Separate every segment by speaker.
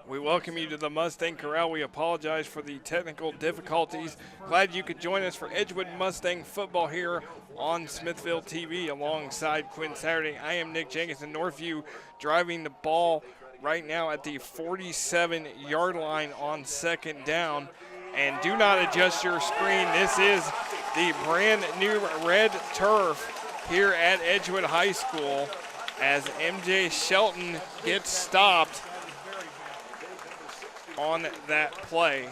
Speaker 1: We welcome you to the Mustang Corral. We apologize for the technical difficulties. Glad you could join us for Edgewood Mustang football here on Smithville TV alongside Quinn Saturday. I am Nick Jenkins in Northview, driving the ball right now at the 47-yard line on second down. And do not adjust your screen. This is the brand new red turf here at Edgewood High School as MJ Shelton gets stopped on that play.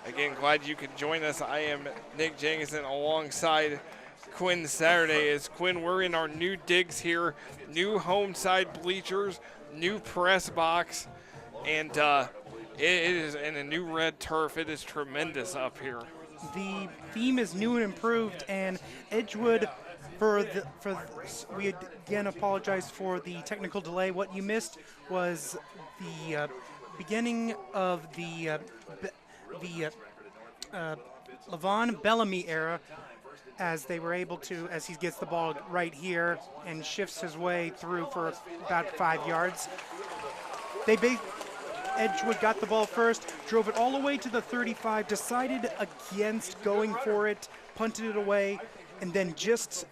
Speaker 1: Again, glad you could join us. I am Nick Jenkinson alongside Quinn Saturday. As Quinn, we're in our new digs here, new home side bleachers, new press box, and it is in a new red turf. It is tremendous up here.
Speaker 2: The theme is new and improved, and Edgewood, we again apologize for the technical delay. What you missed was the beginning of the Levon Bellamy era, as they were able to, as he gets the ball right here and shifts his way through for about 5 yards. Edgewood got the ball first, drove it all the way to the 35, decided against going for it, punted it away, and then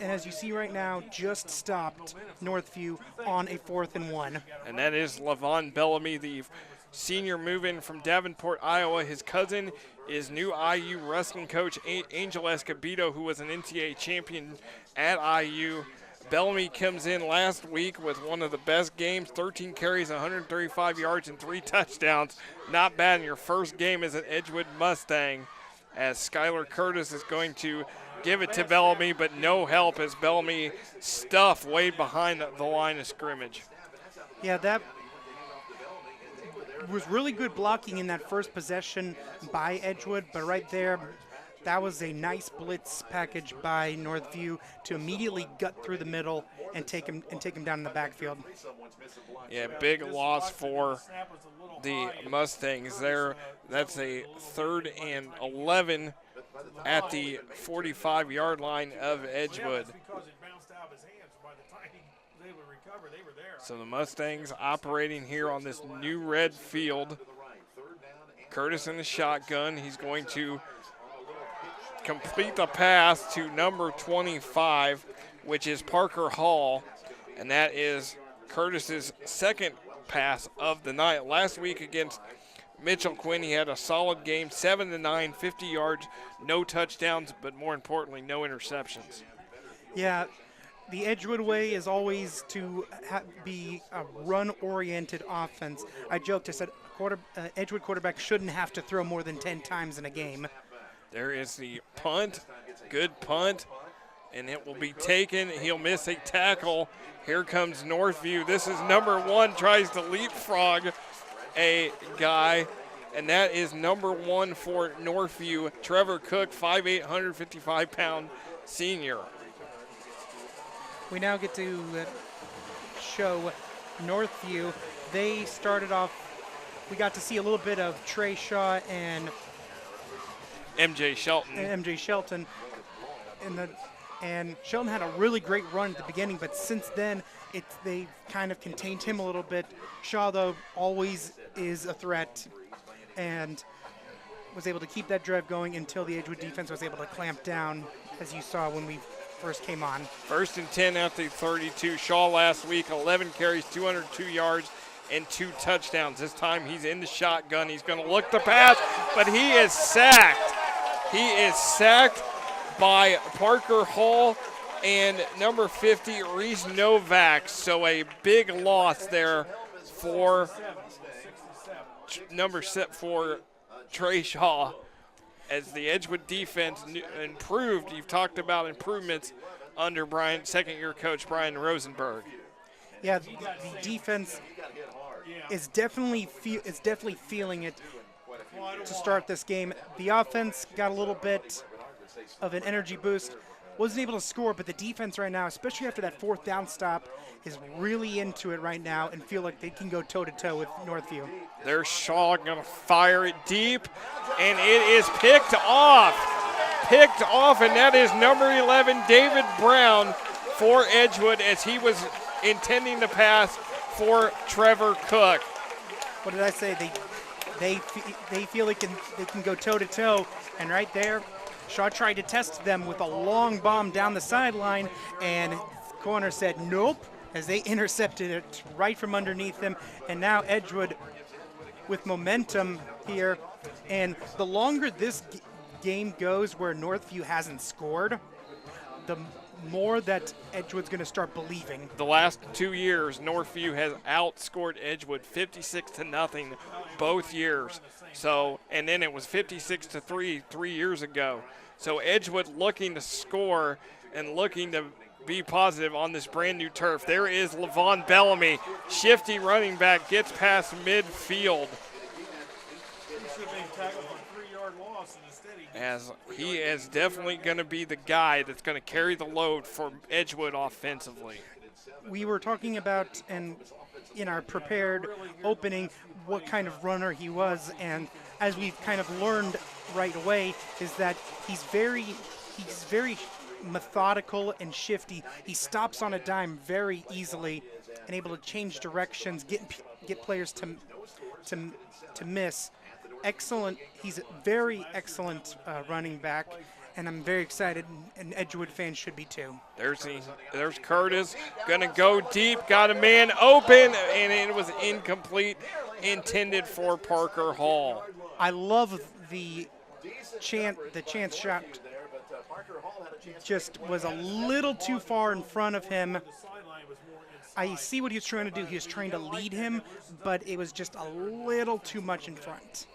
Speaker 2: as you see right now, just stopped Northview on a 4th and 1.
Speaker 1: And that is Levon Bellamy, the senior move-in from Davenport, Iowa. His cousin is new IU wrestling coach Angel Escobedo, who was an NCAA champion at IU. Bellamy comes in last week with one of the best games, 13 carries, 135 yards, and 3 touchdowns. Not bad in your first game as an Edgewood Mustang, as Skylar Curtis is going to give it to Bellamy, but no help as Bellamy stuffed way behind the line of scrimmage.
Speaker 2: Yeah, that was really good blocking in that first possession by Edgewood, but right there, that was a nice blitz package by Northview to immediately gut through the middle and take him down in the backfield.
Speaker 1: Yeah, big loss for the Mustangs there. That's a 3rd and 11 at the 45-yard line of Edgewood. So the Mustangs operating here on this new red field. Curtis in the shotgun. He's going to complete the pass to number 25, which is Parker Hall, and that is Curtis's second pass of the night. Last week against Mitchell Quinn, he had a solid game, 7-9, 50 yards, no touchdowns, but more importantly, no interceptions.
Speaker 2: Yeah, the Edgewood way is always to be a run-oriented offense. I joked, I said Edgewood quarterback shouldn't have to throw more than 10 times in a game.
Speaker 1: There is the punt, good punt, and it will be taken. He'll miss a tackle. Here comes Northview. This is number 1, tries to leapfrog a guy, and that is number 1 for Northview, Trevor Cook, 5'8", 155-pound senior.
Speaker 2: We now get to show Northview. They started off, we got to see a little bit of Trey Shaw and
Speaker 1: MJ Shelton.
Speaker 2: And Shelton had a really great run at the beginning, but since then they've kind of contained him a little bit. Shaw, though, always is a threat and was able to keep that drive going until the Edgewood defense was able to clamp down, as you saw when we first came on. 1st
Speaker 1: and 10 at the 32. Shaw last week, 11 carries, 202 yards, and 2 touchdowns. This time he's in the shotgun. He's going to look the pass, but he is sacked. He is sacked by Parker Hall and number 50, Reese Novak. So a big loss there for for Trey Shaw, as the Edgewood defense improved. You've talked about improvements under second-year coach Brian Rosenberg.
Speaker 2: Yeah, the defense is definitely feeling it to start this game. The offense got a little bit of an energy boost, wasn't able to score, but the defense right now, especially after that 4th down stop, is really into it right now and feel like they can go toe-to-toe with Northview.
Speaker 1: There's Shaw going to fire it deep, and it is picked off, and that is number 11, David Brown, for Edgewood, as he was intending to pass for Trevor Cook.
Speaker 2: what did I say? They feel they can go toe to toe, and right there, Shaw tried to test them with a long bomb down the sideline, and corner said nope, as they intercepted it right from underneath them. And now Edgewood with momentum here, and the longer this game goes where Northview hasn't scored, the more that Edgewood's going to start believing.
Speaker 1: The last 2 years, Northview has outscored Edgewood 56-0 both years. So, and then it was 56-3 3 years ago. So Edgewood looking to score and looking to be positive on this brand new turf. There is Levon Bellamy, shifty running back, gets past midfield. As he is definitely going to be the guy that's going to carry the load for Edgewood offensively.
Speaker 2: We were talking about, and in our prepared opening, what kind of runner he was, and as we've kind of learned right away, is that he's very methodical and shifty. He stops on a dime very easily and able to change directions, get players to miss. Excellent. He's a very excellent running back, and I'm very excited, and Edgewood fans should be too.
Speaker 1: There's Curtis, gonna go deep, got a man open, and it was incomplete, intended for Parker Hall.
Speaker 2: I love the chance shot. Just was a little too far in front of him. I see what he was trying to do. He was trying to lead him, but it was just a little too much in front.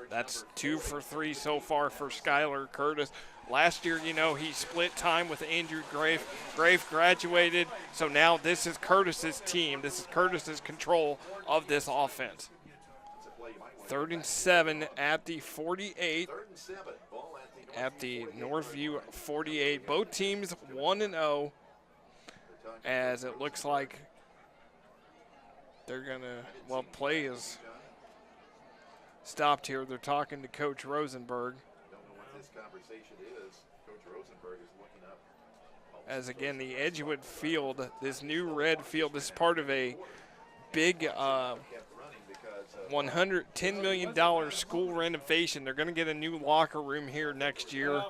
Speaker 1: That's 2 for 3 so far for Skylar Curtis. Last year, he split time with Andrew Grafe. Grafe graduated, so now this is Curtis's team. This is Curtis's control of this offense. 3rd and 7 at the 48. At the Northview 48. Both teams 1-0, as it looks like they're gonna, play is stopped here. They're talking to Coach Rosenberg. As again, the Edgewood field, this new red field, this is part of a big $110 million school renovation. They're going to get a new locker room here next year.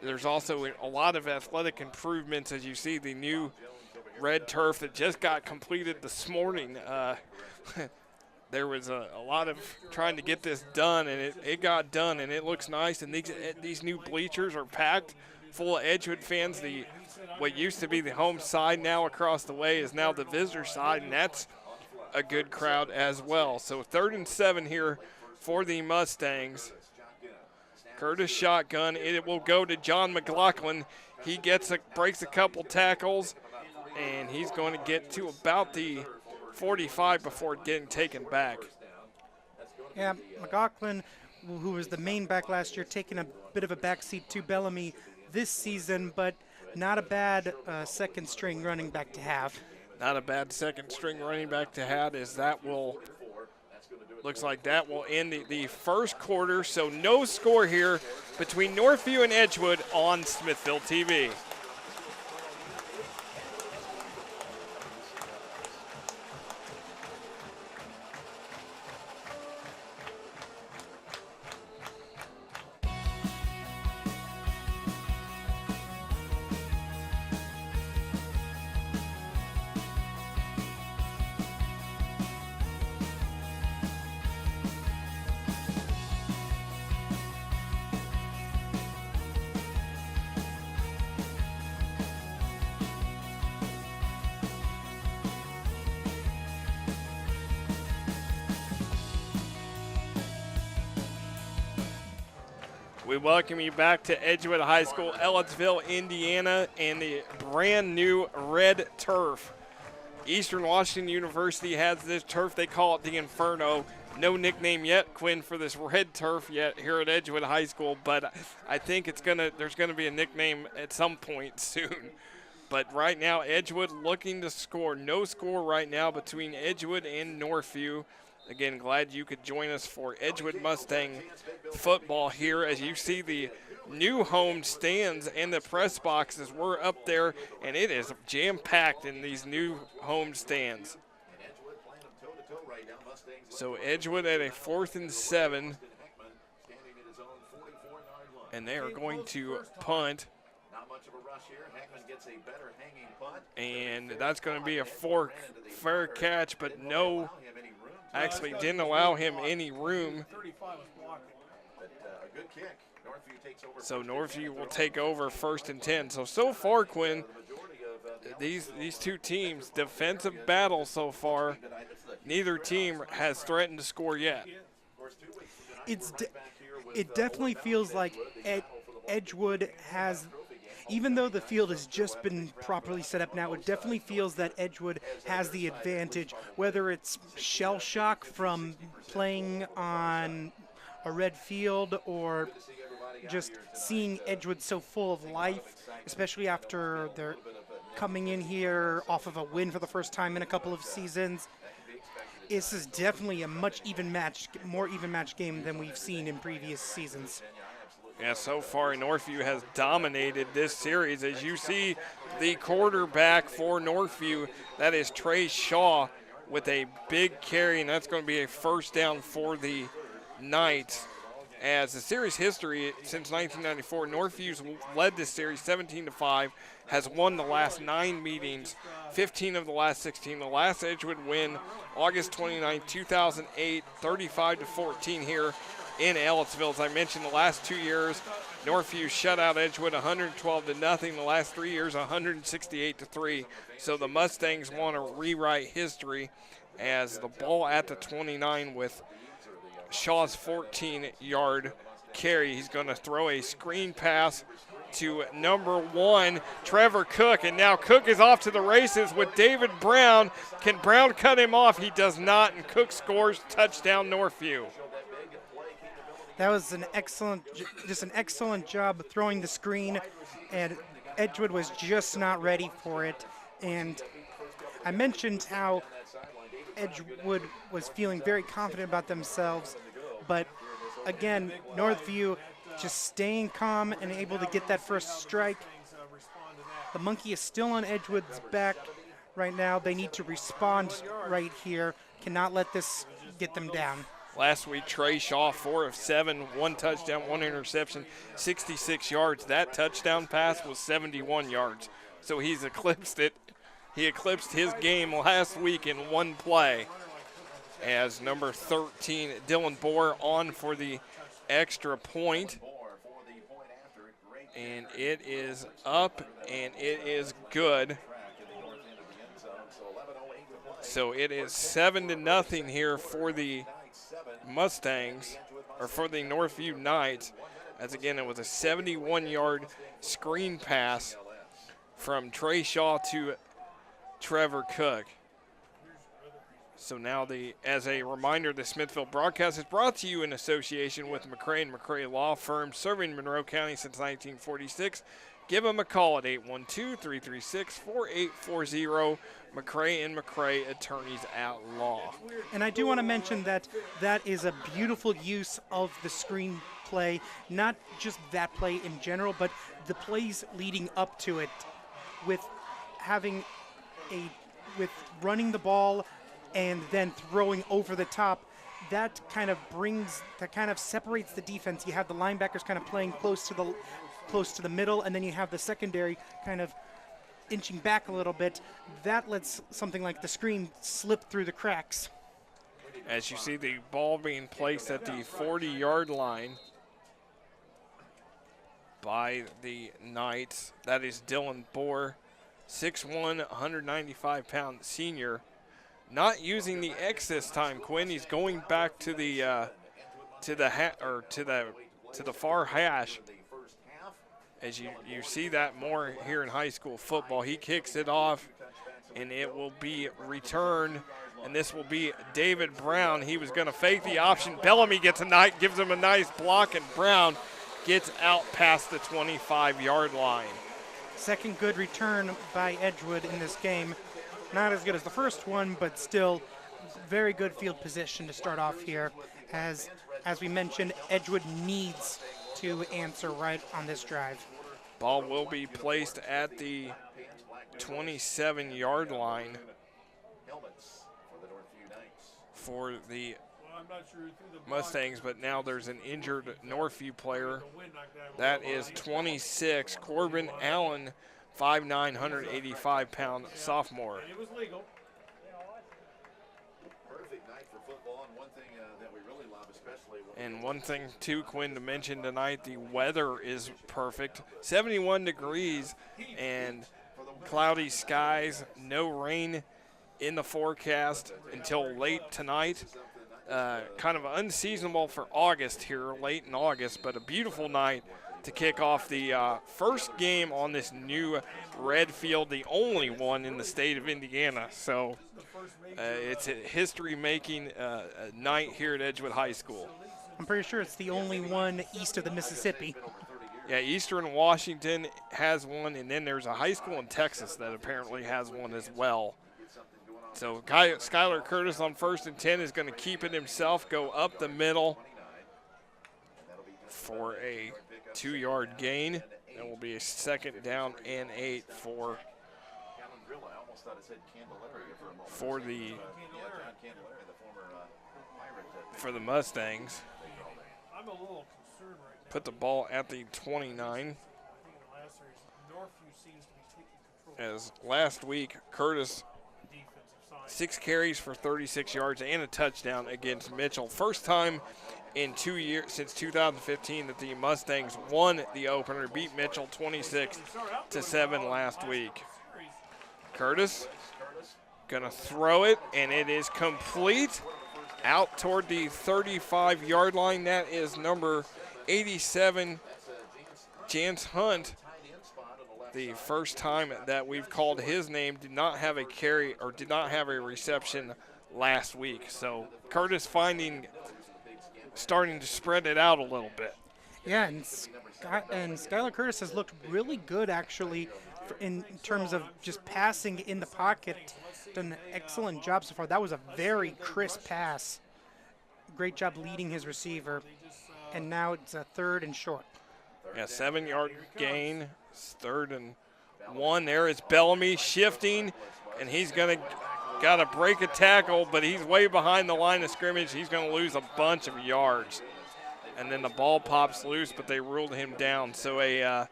Speaker 1: There's also a lot of athletic improvements, as you see the new red turf that just got completed this morning. There was a lot of trying to get this done, and it got done, and it looks nice. And these new bleachers are packed full of Edgewood fans. What used to be the home side now across the way is now the visitor side, and that's a good crowd as well. So 3rd and 7 here for the Mustangs. Curtis shotgun. It will go to John McLaughlin. He breaks a couple tackles, and he's going to get to about the 45 before getting taken back.
Speaker 2: Yeah, McLaughlin, who was the main back last year, taking a bit of a backseat to Bellamy this season, but not a bad second string running back to have.
Speaker 1: Not a bad second string running back to have, as looks like that will end the first quarter. So no score here between Northview and Edgewood on Smithville TV. We welcome you back to Edgewood High School, Ellettsville, Indiana, and the brand new red turf. Eastern Washington University has this turf. They call it the Inferno. No nickname yet, Quinn, for this red turf yet here at Edgewood High School, but I think there's gonna be a nickname at some point soon. But right now, Edgewood looking to score. No score right now between Edgewood and Northview. Again, glad you could join us for Edgewood Mustang football here, as you see the new home stands and the press boxes. We're up there, and it is jam-packed in these new home stands. So Edgewood at a 4th and 7. And they are going to punt. And that's going to be a fair catch, but no, actually didn't allow him any room. So Northview will take over 1st and 10. So far, Quinn, these two teams, defensive battle so far, neither team has threatened to score yet.
Speaker 2: It definitely feels like Edgewood has, even though the field has just been properly set up now, it definitely feels that Edgewood has the advantage, whether it's shell shock from playing on a red field or just seeing Edgewood so full of life, especially after they're coming in here off of a win for the first time in a couple of seasons. This is definitely a more even matched game than we've seen in previous seasons.
Speaker 1: Yeah, so far Northview has dominated this series. As you see, the quarterback for Northview, that is Trey Shaw with a big carry, and that's going to be a 1st down for the Knights. As the series history since 1994, Northview's led this series 17-5, has won the last 9 meetings, 15 of the last 16. The last Edgewood win, August 29, 2008, 35-14 here in Ellettsville. As I mentioned, the last 2 years, Northview shut out Edgewood 112-0. The last 3 years, 168-3. So the Mustangs want to rewrite history as the ball at the 29 with Shaw's 14-yard carry. He's going to throw a screen pass to number 1, Trevor Cook. And now Cook is off to the races with David Brown. Can Brown cut him off? He does not, and Cook scores. Touchdown, Northview.
Speaker 2: That was an excellent job throwing the screen, and Edgewood was just not ready for it. And I mentioned how Edgewood was feeling very confident about themselves, but again, Northview just staying calm and able to get that first strike. The monkey is still on Edgewood's back right now. They need to respond right here. Cannot let this get them down.
Speaker 1: Last week, Trey Shaw, 4 of 7, 1 touchdown, 1 interception, 66 yards. That touchdown pass was 71 yards. So he's eclipsed it. He eclipsed his game last week in 1 play. As number 13, Dylan Bohr, on for the extra point. And it is up, and it is good. So it is 7-0 here for the Mustangs, or for the Northview Knights. As again, it was a 71-yard screen pass from Trey Shaw to Trevor Cook. So now, as a reminder, the Smithville broadcast is brought to you in association with McCray & McCray Law Firm, serving Monroe County since 1946. Give them a call at 812-336-4840. McCray & McCray, attorneys at law.
Speaker 2: And I do want to mention that that is a beautiful use of the screen play, not just that play in general, but the plays leading up to it, with running the ball and then throwing over the top. That kind of separates the defense. You have the linebackers kind of playing close to the middle, and then you have the secondary kind of inching back a little bit. That lets something like the screen slip through the cracks.
Speaker 1: As you see the ball being placed at the 40-yard line by the Knights. That is Dylan Bohr, 6'1", 195-pound senior. Not using the X this time, Quinn. He's going back to the far hash. As you see that more here in high school football. He kicks it off, and it will be returned, and this will be David Brown. He was going to fake the option. Bellamy gives him a nice block, and Brown gets out past the 25-yard line.
Speaker 2: Second good return by Edgewood in this game. Not as good as the first one, but still very good field position to start off here. As we mentioned, Edgewood needs to answer right on this drive.
Speaker 1: Ball will be placed at the 27-yard line for the Mustangs, but now there's an injured Northview player. That is 26, Corbin Allen, 5'9", 185-pound sophomore. And one thing, too, Quinn, to mention tonight, the weather is perfect. 71 degrees and cloudy skies, no rain in the forecast until late tonight. Kind of unseasonable for August here, late in August, but a beautiful night to kick off the first game on this new red field, the only one in the state of Indiana. So it's a history-making night here at Edgewood High School.
Speaker 2: I'm pretty sure it's the only one east of the Mississippi.
Speaker 1: Yeah, Eastern Washington has one, and then there's a high school in Texas that apparently has one as well. So Skylar Curtis on 1st and 10 is going to keep it himself, go up the middle for a 2-yard gain. That will be a 2nd down and 8 for the Mustangs. Put the ball at the 29. As last week, Curtis, 6 carries for 36 yards and a touchdown against Mitchell. First time in 2 years since 2015 that the Mustangs won the opener, beat Mitchell 26-7 last week. Curtis gonna throw it, and it is complete out toward the 35-yard line. That is number 87, Jance Hunt. The first time that we've called his name, did not have a carry or did not have a reception last week. So Curtis starting to spread it out a little bit.
Speaker 2: Yeah, and Skylar Curtis has looked really good actually in terms of just passing in the pocket. Done an excellent job so far. That was a very crisp pass. Great job leading his receiver. And now it's a 3rd and short.
Speaker 1: Yeah, 7-yard gain. 3rd and 1. There is Bellamy shifting, and he's got to break a tackle, but he's way behind the line of scrimmage. He's going to lose a bunch of yards. And then the ball pops loose, but they ruled him down. So a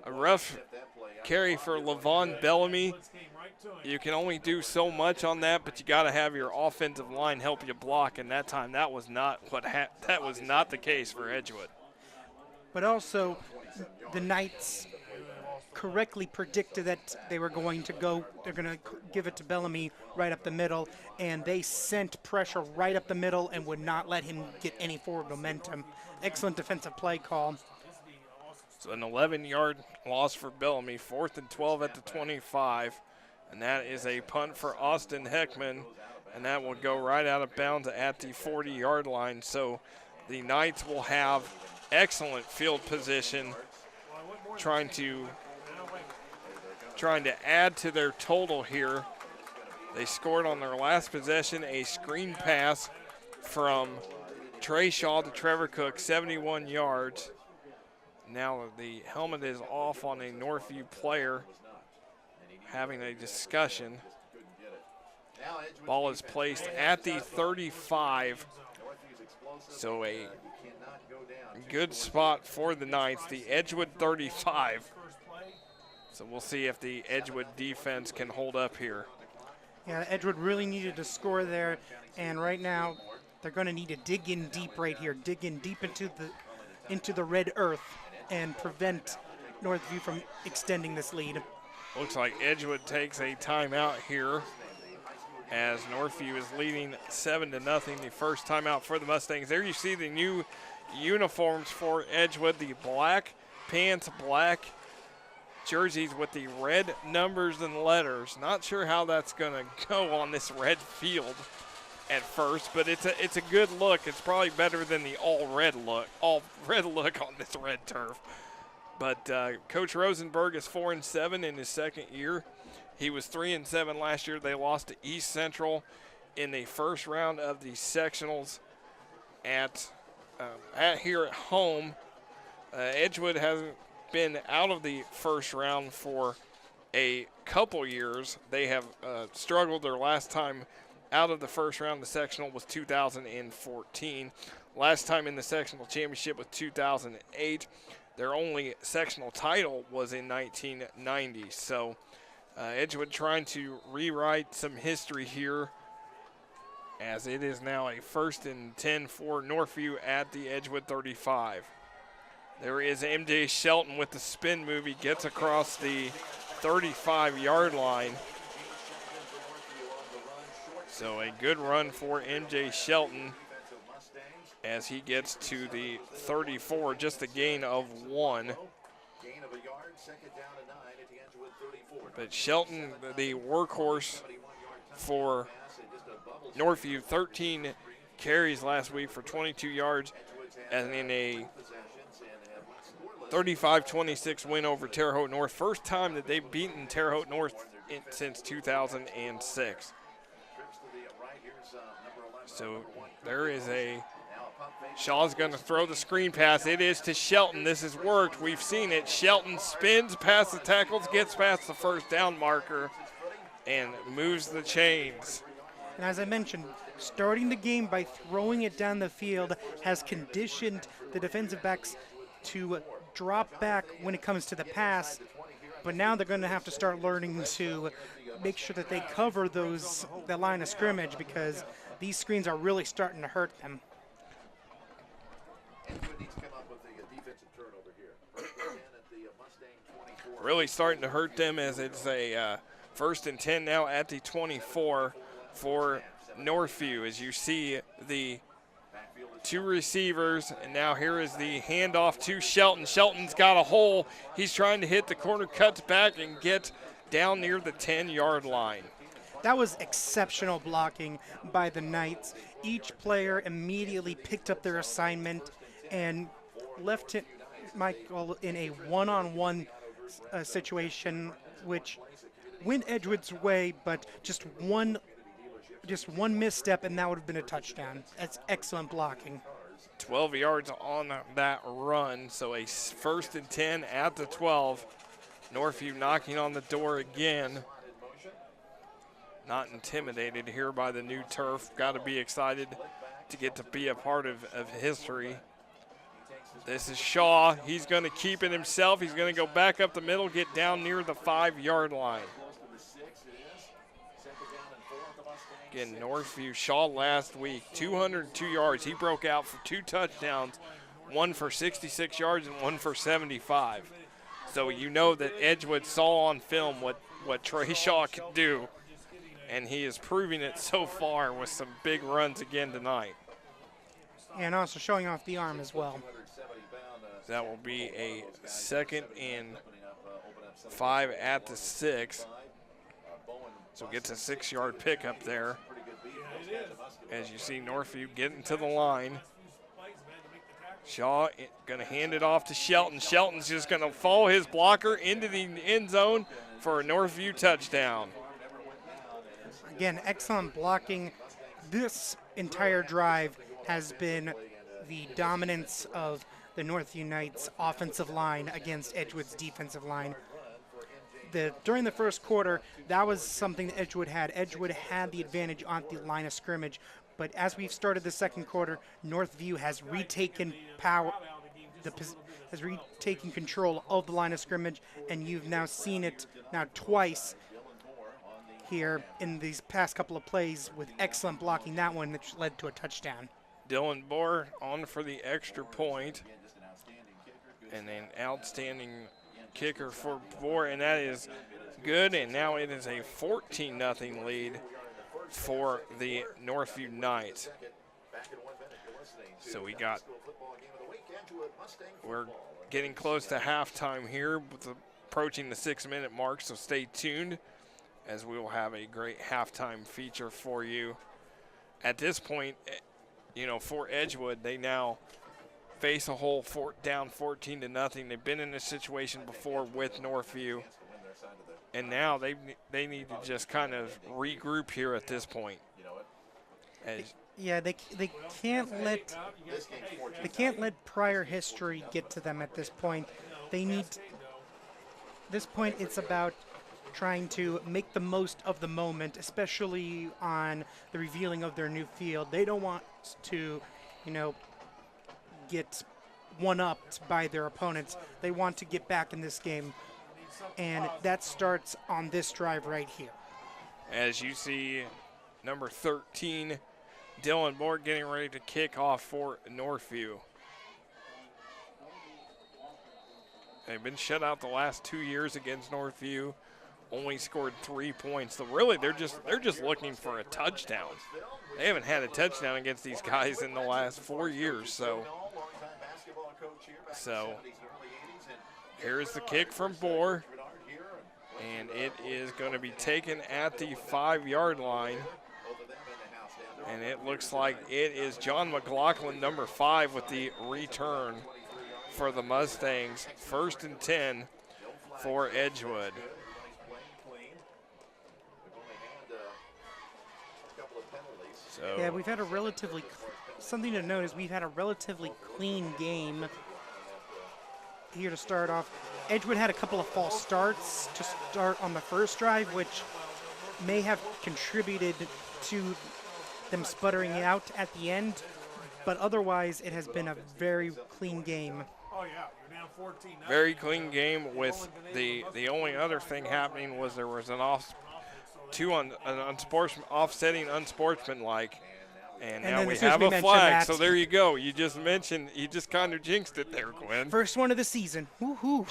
Speaker 1: rough carry for Levon Bellamy. You can only do so much on that, but you got to have your offensive line help you block. And that time, that was not the case for Edgewood.
Speaker 2: But also, the Knights correctly predicted that they're going to give it to Bellamy right up the middle, and they sent pressure right up the middle and would not let him get any forward momentum. Excellent defensive play call.
Speaker 1: So an 11-yard loss for Bellamy, 4th and 12 at the 25, and that is a punt for Austin Heckman, and that will go right out of bounds at the 40-yard line. So the Knights will have excellent field position, trying to add to their total here. They scored on their last possession a screen pass from Trey Shaw to Trevor Cook, 71 yards. Now the helmet is off on a Northview player having a discussion. Ball is placed at the 35. So a good spot for the Knights, the Edgewood 35. So we'll see if the Edgewood defense can hold up here.
Speaker 2: Yeah, Edgewood really needed to score there, and right now they're going to need to dig in deep right here, dig in deep into the red earth and prevent Northview from extending this lead.
Speaker 1: Looks like Edgewood takes a timeout here as Northview is leading 7-0. The first timeout for the Mustangs. There you see the new uniforms for Edgewood, the black pants, black jerseys with the red numbers and letters. Not sure how that's going to go on this red field at first, but it's a good look. It's probably better than the all red look on this red turf. But Coach Rosenberg is 4-7 in his second year. He was 3-7 last year. They lost to East Central in the first round of the sectionals at here at home. Edgewood hasn't been out of the first round for a couple years. They have struggled their last time out of the first round of the sectional was 2014. Last time in the sectional championship was 2008. Their only sectional title was in 1990. So Edgewood trying to rewrite some history here, as it is now a 1st and 10 for Northview at the Edgewood 35. There is MJ Shelton with the spin move. He gets across the 35-yard line. So a good run for MJ Shelton as he gets to the 34, just a gain of 1. But Shelton, the workhorse for Northview, 13 carries last week for 22 yards, and in a 35-26 win over Terre Haute North. First time that they've beaten Terre Haute North since 2006. So there is Shaw's going to throw the screen pass. It is to Shelton. This has worked. We've seen it. Shelton spins past the tackles, gets past the first down marker, and moves the chains.
Speaker 2: And as I mentioned, starting the game by throwing it down the field has conditioned the defensive backs to drop back when it comes to the pass, but now they're going to have to start learning to make sure that they cover the line of scrimmage, because these screens are really starting to hurt them.
Speaker 1: Really starting to hurt them, as it's a 1st and 10 now at the 24 for Northview, as you see the 2 receivers, and now here is the handoff to Shelton. Shelton's got a hole. He's trying to hit the corner, cuts back, and get down near the 10-yard line.
Speaker 2: That was exceptional blocking by the Knights. Each player immediately picked up their assignment and left Michael in a one-on-one situation, which went Edgewood's way, but just one misstep and that would have been a touchdown. That's excellent blocking.
Speaker 1: 12 yards on that run, so a 1st and 10 at the 12. Northview knocking on the door again. Not intimidated here by the new turf. Got to be excited to get to be a part of history. This is Shaw. He's going to keep it himself. He's going to go back up the middle, get down near the 5-yard line. Again, Northview, Shaw last week, 202 yards. He broke out for 2 touchdowns, one for 66 yards and one for 75. So you know that Edgewood saw on film what Trey Shaw could do, and he is proving it so far with some big runs again tonight.
Speaker 2: And also showing off the arm as well.
Speaker 1: That will be a 2nd and 5 at the 6. So gets a 6-yard pickup there. As you see Northview getting to the line. Shaw going to hand it off to Shelton. Shelton's just going to follow his blocker into the end zone for a Northview touchdown.
Speaker 2: Again, excellent blocking. This entire drive has been the dominance of the Northview Knights offensive line against Edgewood's defensive line. During the first quarter, that was something that Edgewood had. Edgewood had the advantage on the line of scrimmage, but as we've started the second quarter, Northview has retaken control of the line of scrimmage, and you've now seen it now twice here in these past couple of plays with excellent blocking. That one which led to a touchdown.
Speaker 1: Dylan Bohr on for the extra point, and an outstanding kicker for Bohr, and that is good. And now it is a 14-0 lead for the Northview Knights. So we're getting close to halftime here, approaching the 6-minute mark, so stay tuned as we will have a great halftime feature for you. At this point, for Edgewood, they now face a hole down 14-0. They've been in this situation before with Northview, and now they need to just kind of regroup here at this point.
Speaker 2: They can't let prior history get to them at this point. This point it's about trying to make the most of the moment, especially on the revealing of their new field. They don't want to, get one-upped by their opponents. They want to get back in this game, and that starts on this drive right here.
Speaker 1: As you see, number 13, Dylan Moore, getting ready to kick off for Northview. They've been shut out the last 2 years against Northview. Only scored 3 points. So really, they're just looking for a touchdown. They haven't had a touchdown against these guys in the last 4 years. So here's the kick from Bohr, and it is going to be taken at the 5-yard line. And it looks like it is John McLaughlin, number 5, with the return for the Mustangs. 1st and 10 for Edgewood. So
Speaker 2: yeah, we've had a relatively, something to note is we've had a relatively clean game here to start off. Edgewood had a couple of false starts to start on the first drive, which may have contributed to them sputtering out at the end, but otherwise it has been a very clean game.
Speaker 3: Oh yeah, you're down 14.
Speaker 1: Very clean game. With the only other thing happening was there was an offsetting unsportsmanlike, and now we have a flag. So there you go. You just kind of jinxed it there, Glenn.
Speaker 2: First one of the season. Woohoo!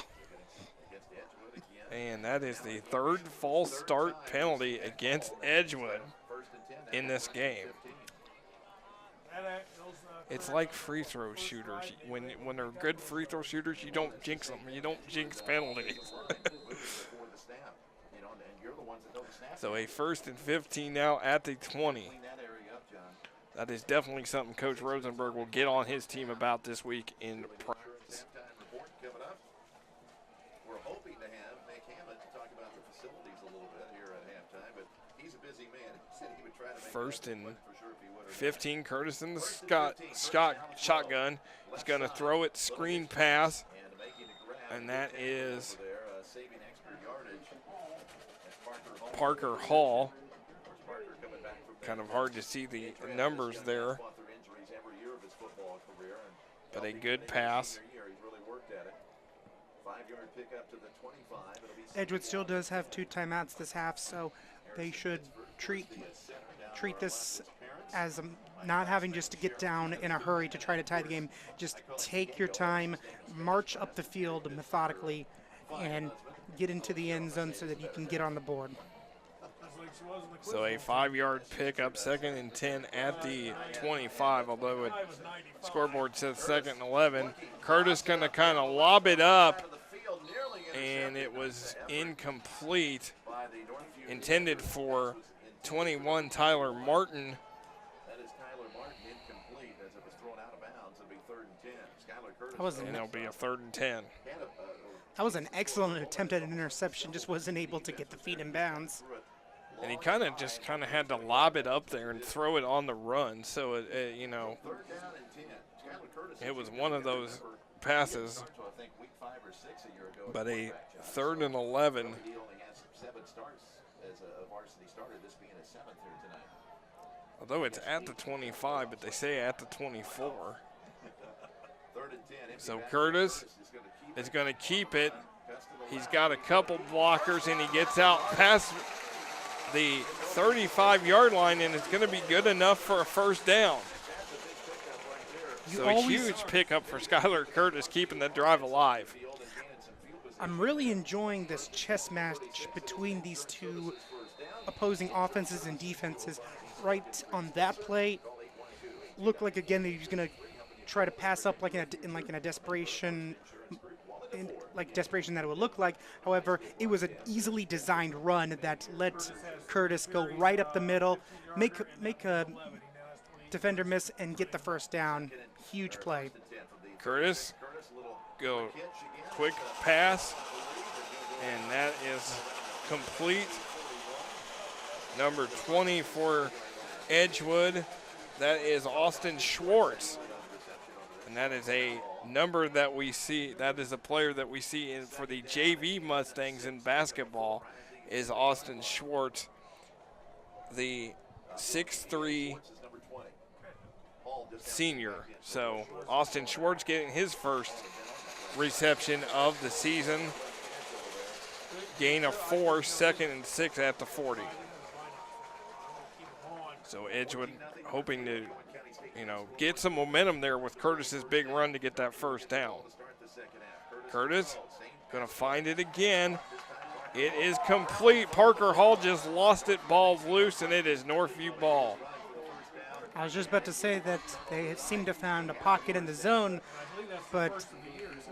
Speaker 1: And that is the 3rd false start penalty against Edgewood in this game. It's like free throw shooters. When they're good free throw shooters, you don't jinx them. You don't jinx penalties. So a 1st and 15 now at the 20. That is definitely something Coach Rosenberg will get on his team about this week in practice.
Speaker 4: We're hoping to have Nick Hammond to talk about the facilities a little bit here at halftime, but he's a busy man. He said he would try to make
Speaker 1: 1st and 15, Curtis in the shotgun. He's going to throw it, screen pass, and that is Parker Hall. Kind of hard to see the numbers there, but a good pass.
Speaker 2: Edgewood still does have 2 timeouts this half, so they should treat this as not having just to get down in a hurry to try to tie the game. Just take your time, march up the field methodically, and get into the end zone so that you can get on the board.
Speaker 1: So a 5-yard pickup, 2nd and 10 at the 25, although it scoreboard says 2nd and 11. Curtis going to kind of lob it up, and it was incomplete. Intended for 21, Tyler Martin. And it'll be a 3rd and 10.
Speaker 2: That was an excellent attempt at an interception, just wasn't able to get the feet in bounds.
Speaker 1: And he kind of had to lob it up there and throw it on the run. So, it was one of those passes. But a 3rd and 11. Although it's at the 25, but they say at the 24. So Curtis is going to keep it. He's got a couple blockers, and he gets out past the 35-yard line, and it's going to be good enough for a 1st down. So a huge pickup for Skylar Curtis, keeping the drive alive.
Speaker 2: I'm really enjoying this chess match between these 2 opposing offenses and defenses. Right on that play, looked like again that he was going to try to pass up like in a desperation. Desperation that it would look like. However, it was an easily designed run that let Curtis go right up the middle, make a defender miss, and get the 1st down. Huge play.
Speaker 1: Curtis, go quick pass, and that is complete. Number 20 for Edgewood, that is Austin Schwartz. And that is a number that we see, that is a player that we see for the JV Mustangs in basketball. is Austin Schwartz, the 6'3" senior. So Austin Schwartz getting his first reception of the season. Gain of 4, 2nd and 6 at the 40. So Edgewood hoping to, get some momentum there with Curtis's big run to get that first down. Curtis gonna find it again. It is complete. Parker Hall just lost it. Ball's loose, and it is Northview ball.
Speaker 2: I was just about to say that they seem to have found a pocket in the zone, but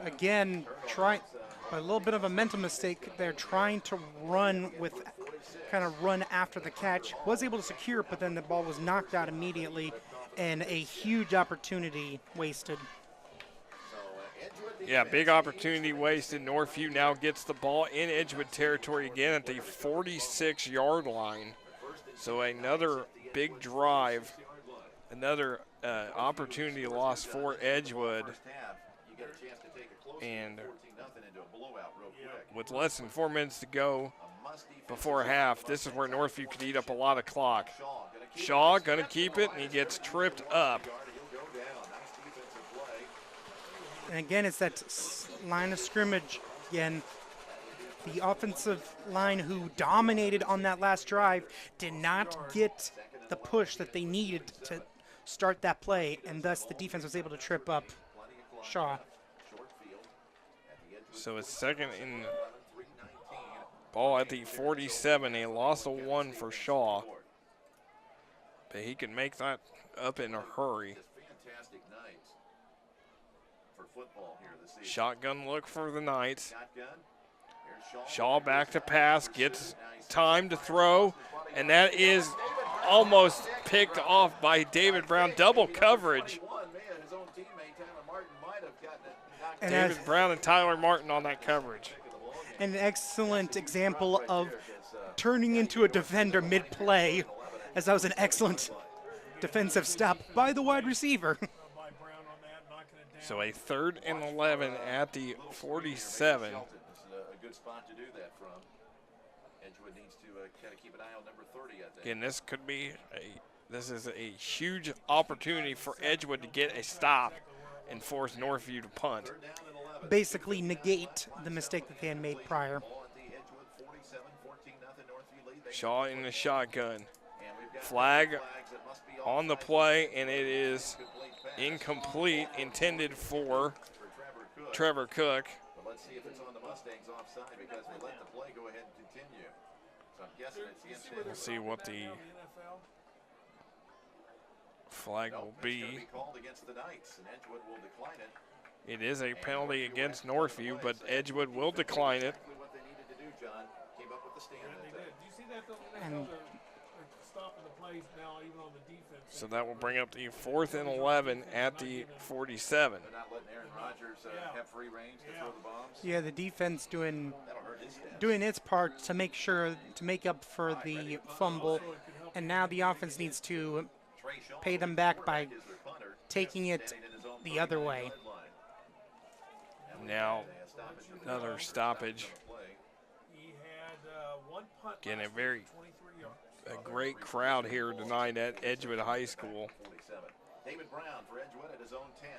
Speaker 2: again, a little bit of a mental mistake. They're trying to run after the catch. Was able to secure it, but then the ball was knocked out immediately, and a huge opportunity wasted.
Speaker 1: Yeah, big opportunity wasted. Northview now gets the ball in Edgewood territory again at the 46-yard line. So another big drive, another opportunity lost for Edgewood. And with less than 4 minutes to go before half, this is where Northview could eat up a lot of clock. Shaw gonna keep it, and he gets tripped up.
Speaker 2: And again, it's that line of scrimmage again. The offensive line who dominated on that last drive did not get the push that they needed to start that play, and thus the defense was able to trip up Shaw.
Speaker 1: So it's 2nd and ball at the 47. A loss of 1 for Shaw. But he can make that up in a hurry. Shotgun look for the Knights. Shaw back to pass, gets time to throw, and that is almost picked off by David Brown. Double coverage.
Speaker 2: And
Speaker 1: David Brown and Tyler Martin on that coverage.
Speaker 2: An excellent example of turning into a defender mid-play, as that was an excellent defensive stop by the wide receiver.
Speaker 1: So a 3rd and 11 at the 47.
Speaker 4: A good spot to do that from. Edgewood needs to kind of keep an eye on number 30, I think.
Speaker 1: Again, this is a huge opportunity for Edgewood to get a stop and force Northview to punt.
Speaker 2: Basically negate the mistake that they had made prior.
Speaker 1: Shaw in the shotgun. Flag on the play, and it is incomplete, intended for Trevor Cook.
Speaker 4: But let's see if it's on the Mustangs offside because they let the play go ahead and continue. So I'm guessing it's the incident.
Speaker 1: We'll see what the flag will be.
Speaker 4: Called against the Knights, and Edgewood will decline it.
Speaker 1: It is a penalty against Northview, but Edgewood will decline it.
Speaker 4: What they needed to do, John, came up with the stand.
Speaker 3: They did. Do you see that, though?
Speaker 2: And
Speaker 3: They're stopping the plays now, even on the defense.
Speaker 1: So that will bring up the 4th and 11 at the 47.
Speaker 4: They're not letting Aaron Rodgers have free range to throw the bombs.
Speaker 2: yeah, the defense doing
Speaker 4: That'll hurt his stats.
Speaker 2: doing its part to make up for the fumble, and now the offense needs to
Speaker 4: Trey Shaw
Speaker 2: pay them back by
Speaker 4: is their punter,
Speaker 2: taking it
Speaker 4: standing in his own
Speaker 2: the other way.
Speaker 4: 30-yard line.
Speaker 1: Now another stoppage.
Speaker 3: He had one punt.
Speaker 1: Again,
Speaker 3: last
Speaker 1: a very
Speaker 3: week for 23 yards.
Speaker 1: a great crowd here tonight at Edgewood High School
Speaker 4: 47. David Brown for Edgewood at his own 10.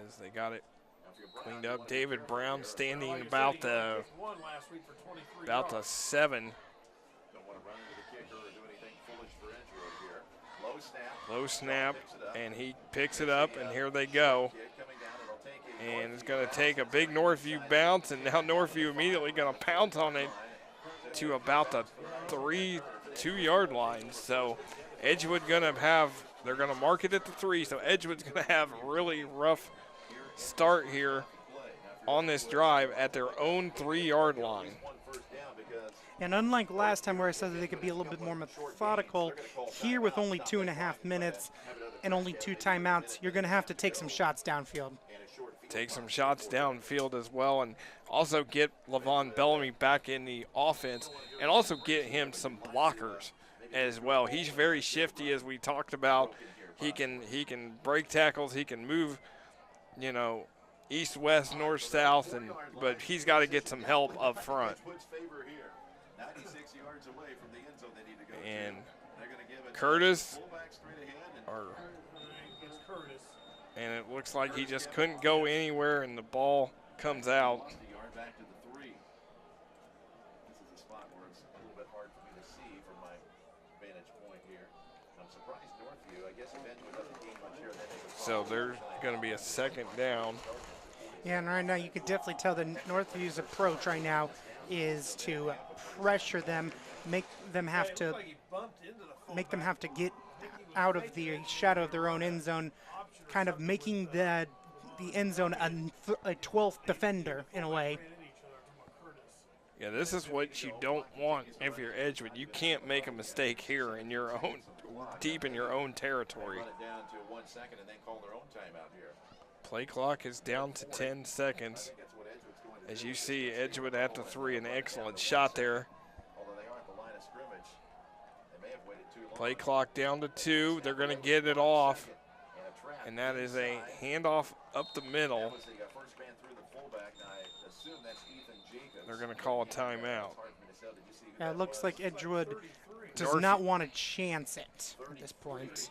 Speaker 1: as they got it
Speaker 4: Now, if you're Brown,
Speaker 1: cleaned
Speaker 4: you
Speaker 1: up.
Speaker 4: want
Speaker 1: David
Speaker 4: to
Speaker 1: Brown
Speaker 3: Like
Speaker 1: standing
Speaker 3: you said,
Speaker 1: about
Speaker 3: he
Speaker 1: the
Speaker 3: only kicked one last week for 23
Speaker 1: about the
Speaker 3: yards.
Speaker 1: 7.
Speaker 4: Don't want to run into the kicker or do anything foolish for Edgewood here. Low snap.
Speaker 1: Low snap,
Speaker 4: Picks it up.
Speaker 1: and he picks it up, and here they go.
Speaker 4: Kick coming down, it'll take a
Speaker 1: And it's going to take a big Northview bounce, and now Northview immediately going to pounce on it to about the 2-yard line. So Edgewood going to they're going to mark it at the 3, so Edgewood's going to have a really rough start here on this drive at their own 3-yard line.
Speaker 2: And unlike last time where I said that they could be a little bit more methodical, here with only 2.5 minutes and only 2 timeouts, you're going to have to take some shots downfield.
Speaker 1: Take some shots downfield as well, and also get Levon Bellamy back in the offense, and also get him some blockers as well. He's very shifty, as we talked about. He can break tackles. He can move, east, west, north, south, but he's got to get some help up front. And Curtis, and it looks like he just couldn't go anywhere, and the ball comes out. So there's going to be a second down.
Speaker 2: Yeah, and right now you can definitely tell that Northview's approach right now is to pressure them, make them have to get out of the shadow of their own end zone, kind of making the end zone a 12th defender in a way.
Speaker 1: Yeah, this is what you don't want if you're Edgewood. You can't make a mistake here in your own, deep in your own territory. Play clock is down to 10 seconds. As you see, Edgewood at the 3, an excellent shot there. Play clock down to 2. They're going to get it off, and that is a handoff up the middle. They're going to call a timeout.
Speaker 2: It looks like Edgewood does not want to chance it at this point.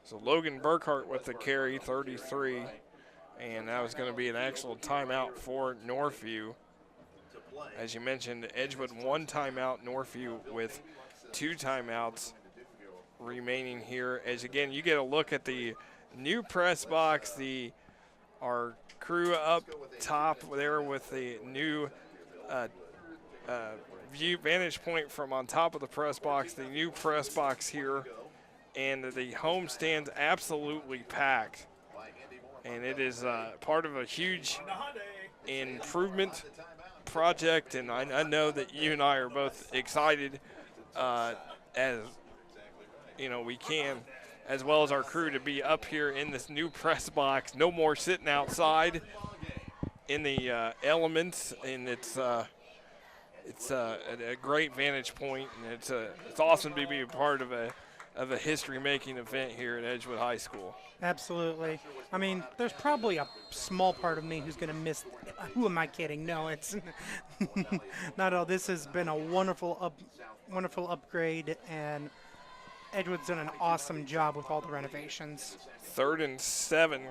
Speaker 1: So Logan Burkhart with the carry, 33, and that was going to be an actual timeout for Northview. As you mentioned, Edgewood 1 timeout, Northview with 2 timeouts remaining here. As again, you get a look at the new press box, our crew up top there with the new view vantage point from on top of the press box, the new press box here, and the home stands absolutely packed. And it is part of a huge improvement project, and I know that you and I are both excited as you know we can, as well as our crew, to be up here in this new press box. No more sitting outside in the elements, and it's a great vantage point, and it's awesome to be a part of a history-making event here at Edgewood High School.
Speaker 2: Absolutely. I mean, there's probably a small part of me who's going to miss. Who am I kidding? No, it's not all. This has been a wonderful upgrade, and Edgewood's done an awesome job with all the renovations.
Speaker 1: 3rd and 7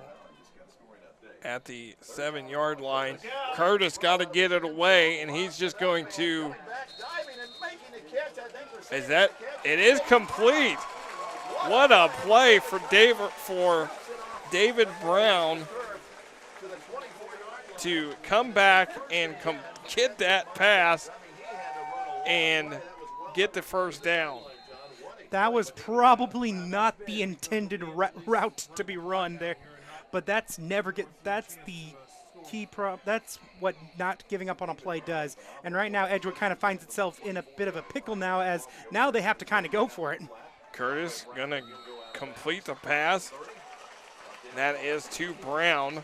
Speaker 1: at the 7-yard line. Curtis got to get it away, and he's just going to. It is complete. What a play for David Brown to come back and get that pass and get the first down.
Speaker 2: That was probably not the intended route to be run there, but that's the key that's what not giving up on a play does. And right now Edgewood kind of finds itself in a bit of a pickle now, as now they have to kind of go for it.
Speaker 1: Curtis gonna complete the pass. That is to Brown.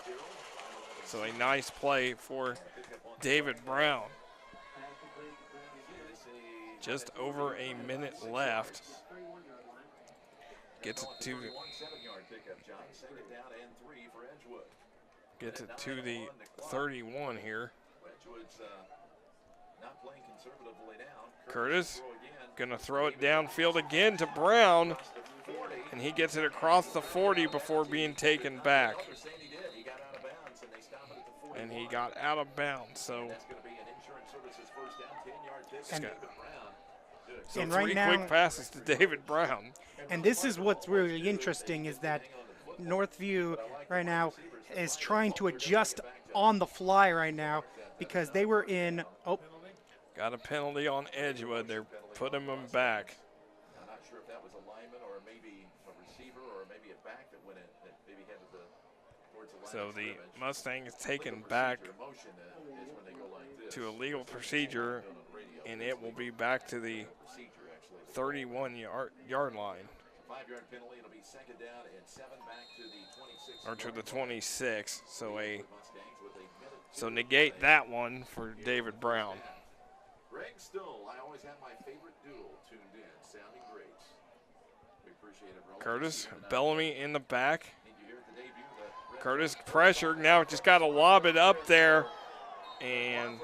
Speaker 1: So a nice play for David Brown. Just over a minute left. Gets it to the 31 here. Curtis gonna throw it downfield again to Brown, and he gets it across the 40 before being taken back. And he got out of bounds, so
Speaker 2: and
Speaker 1: three quick passes to David Brown.
Speaker 2: And this is what's really interesting, is that Northview right now is trying to adjust on the fly right now, because they were in.
Speaker 1: Got a penalty on Edgewood. They're putting him back.
Speaker 4: I'm not sure if that was a lineman or maybe a receiver or maybe a back that went in, that maybe headed towards the line.
Speaker 1: So the Mustang is taken back to a legal procedure, and it will be back to the 31-yard line.
Speaker 4: 5-yard penalty. It'll be 2nd down and 7 back to the 26.
Speaker 1: Or to the 26. So negate that one for David Brown.
Speaker 4: Greg Stoll, I always have my favorite duel tuned in, sounding great. We appreciate it, bro.
Speaker 1: Curtis, Bellamy in the back.
Speaker 4: Did you hear the debut?
Speaker 1: Curtis pressured, now just got to lob it up there, and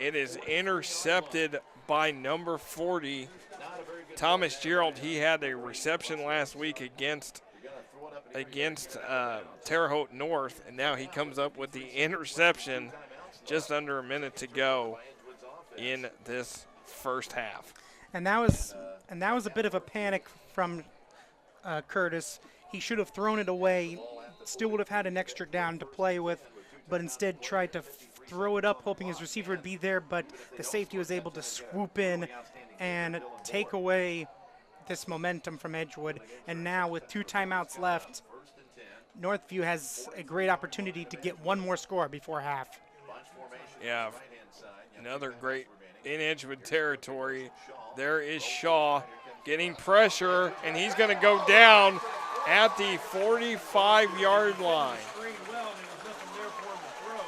Speaker 1: it is intercepted by number 40, Thomas Gerald. He had a reception last week against Terre Haute North, and now he comes up with the interception just under a minute to go in this first half.
Speaker 2: And that was a bit of a panic from Curtis. He should have thrown it away, still would have had an extra down to play with, but instead tried to throw it up, hoping his receiver would be there, but the safety was able to swoop in and take away this momentum from Edgewood. And now with 2 timeouts left, Northview has a great opportunity to get one more score before half.
Speaker 1: Yeah, another great in Edgewood territory. There is Shaw getting pressure, and he's going to go down at the 45-yard line.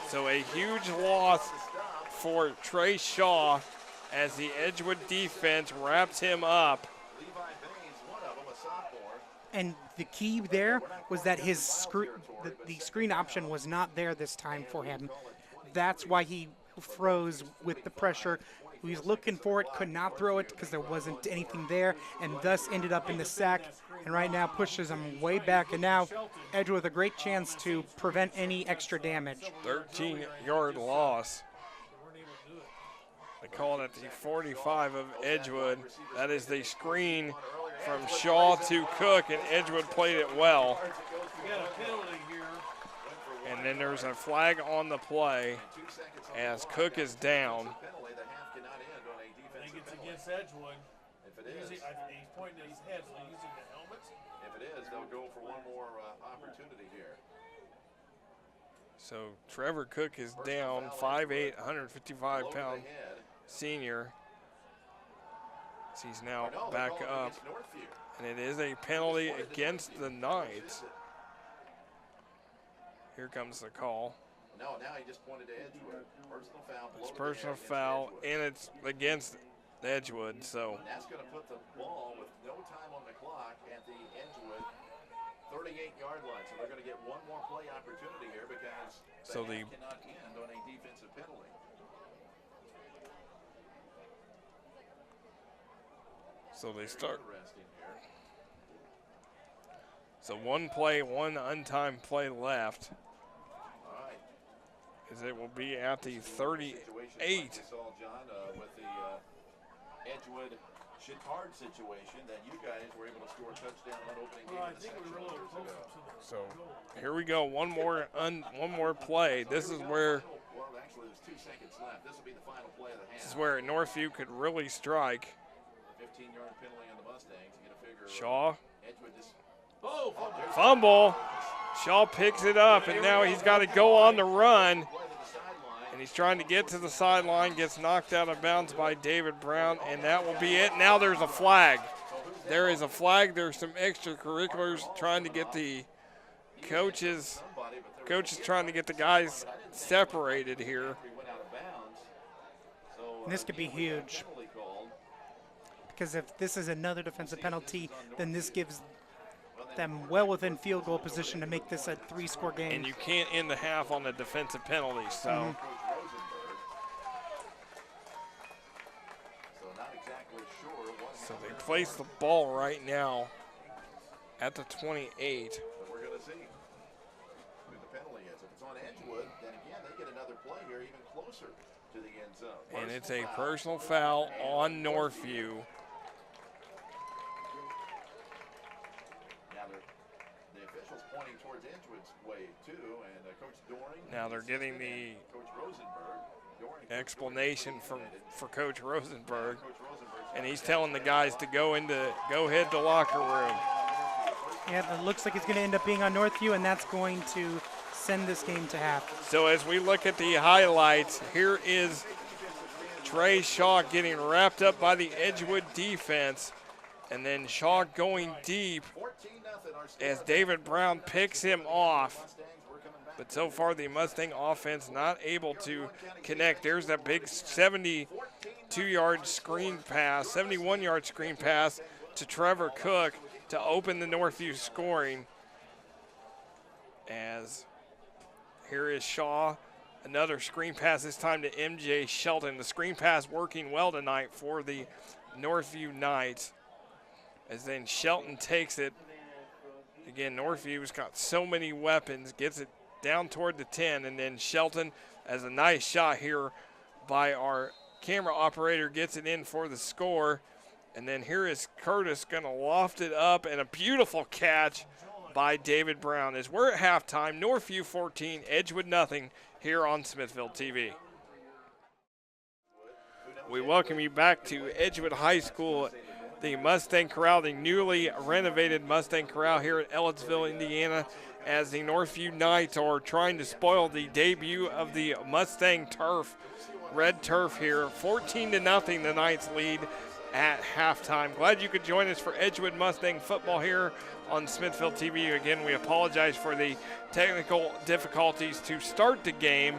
Speaker 1: So a huge loss for Trey Shaw as the Edgewood defense wraps him up.
Speaker 2: And the key there was that the screen option was not there this time for him. That's why he froze with the pressure. He was looking for it, could not throw it because there wasn't anything there, and thus ended up in the sack. And right now pushes him way back. And now Edgewood with a great chance to prevent any extra damage.
Speaker 1: 13-yard loss. They call it at the 45 of Edgewood. That is the screen from Shaw to Cook, and Edgewood played it well. And then there's a flag on the play as Cook is down.
Speaker 3: I think it's against Edgewood. He's pointing at his head, so he's using the helmets.
Speaker 4: If it is, they'll go for one more opportunity here.
Speaker 1: So Trevor Cook is down, 5'8", 155-pound senior. He's now back up, and it is a penalty against the Knights. Here comes the call.
Speaker 4: No, now he just pointed to Edgewood. Personal foul.
Speaker 1: It's personal foul, and it's against Edgewood. So
Speaker 4: and that's going to put the ball with no time on the clock at the Edgewood 38-yard line. So they're going to get one more play opportunity here because they cannot end on a defensive penalty.
Speaker 1: So they start. So one play, one untimed play left.
Speaker 4: All right.
Speaker 1: As it will be at the 38.
Speaker 4: We saw John with the Edgewood Chittard situation that you guys were able to score a touchdown on opening game.
Speaker 3: I think we were a little closer to the
Speaker 1: So here we go. One more play. This is where.
Speaker 4: Well, actually, there's 2 seconds left. This will be the final play of the half.
Speaker 1: This is where Northview could really strike.
Speaker 4: 15-yard penalty on the Mustangs. You get a figure.
Speaker 1: Shaw.
Speaker 4: Edgewood just.
Speaker 3: Oh,
Speaker 1: Fumble. Shaw picks it up, and now he's got to go on the run. And he's trying to get to the sideline, gets knocked out of bounds by David Brown, and that will be it. Now there's a flag. There is a flag. There's some extracurriculars trying to get the coaches trying to get the guys separated here.
Speaker 2: And this could be huge, because if this is another defensive penalty, then this gives them well within field goal position to make this a 3-score game.
Speaker 1: And you can't end the half on a defensive penalty, so. So they place the ball right now at the 28.
Speaker 4: But we're going to see who the penalty is. If it's on Edgewood, then again, they get another play here even closer to the end zone.
Speaker 1: And it's a personal foul on Northview.
Speaker 4: Now the officials pointing towards Edgewood's way too, and Coach Doring.
Speaker 1: Now they're getting the
Speaker 4: Coach Rosenberg.
Speaker 1: explanation for Coach Rosenberg. And he's telling the guys to go head to locker room.
Speaker 2: Yeah, it looks like it's going to end up being on Northview, and that's going to send this game to half.
Speaker 1: So as we look at the highlights, here is Trey Shaw getting wrapped up by the Edgewood defense, and then Shaw going deep as David Brown picks him off. But so far the Mustang offense not able to connect. There's that big 71-yard screen pass to Trevor Cook to open the Northview scoring. As here is Shaw. Another screen pass, this time to MJ Shelton. The screen pass working well tonight for the Northview Knights. As then Shelton takes it. Again, Northview's got so many weapons, gets it down toward the 10, and then Shelton has a nice shot here by our camera operator, gets it in for the score. And then here is Curtis gonna loft it up, and a beautiful catch by David Brown. As we're at halftime, Northview 14, Edgewood nothing, here on Smithville TV. We welcome you back to Edgewood High School, the Mustang Corral, the newly renovated Mustang Corral here at Ellettsville, Indiana, as the Northview Knights are trying to spoil the debut of the Mustang turf, red turf here. 14-0, the Knights lead at halftime. Glad you could join us for Edgewood Mustang football here on Smithville TV. Again, we apologize for the technical difficulties to start the game,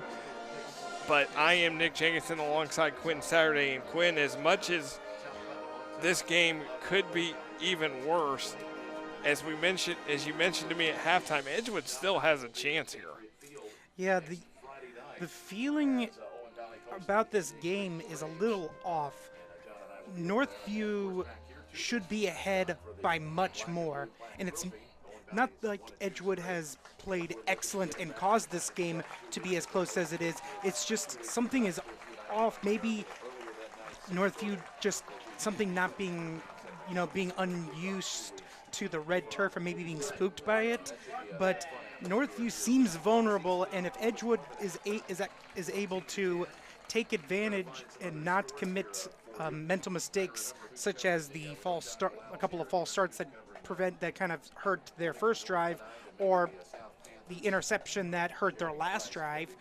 Speaker 1: but I am Nick Jenkinson alongside Quinn Saturday. And Quinn, as much as this game could be even worse, as you mentioned to me at halftime, Edgewood still has a chance here.
Speaker 2: Yeah, the feeling about this game is a little off. Northview should be ahead by much more, and it's not like Edgewood has played excellent and caused this game to be as close as it is. It's just something is off. Maybe Northview just something not being, being unused to the red turf, or maybe being spooked by it. But Northview seems vulnerable, and if Edgewood is able to take advantage and not commit mental mistakes, such as the a couple of false starts that kind of hurt their first drive, or the interception that hurt their last drive,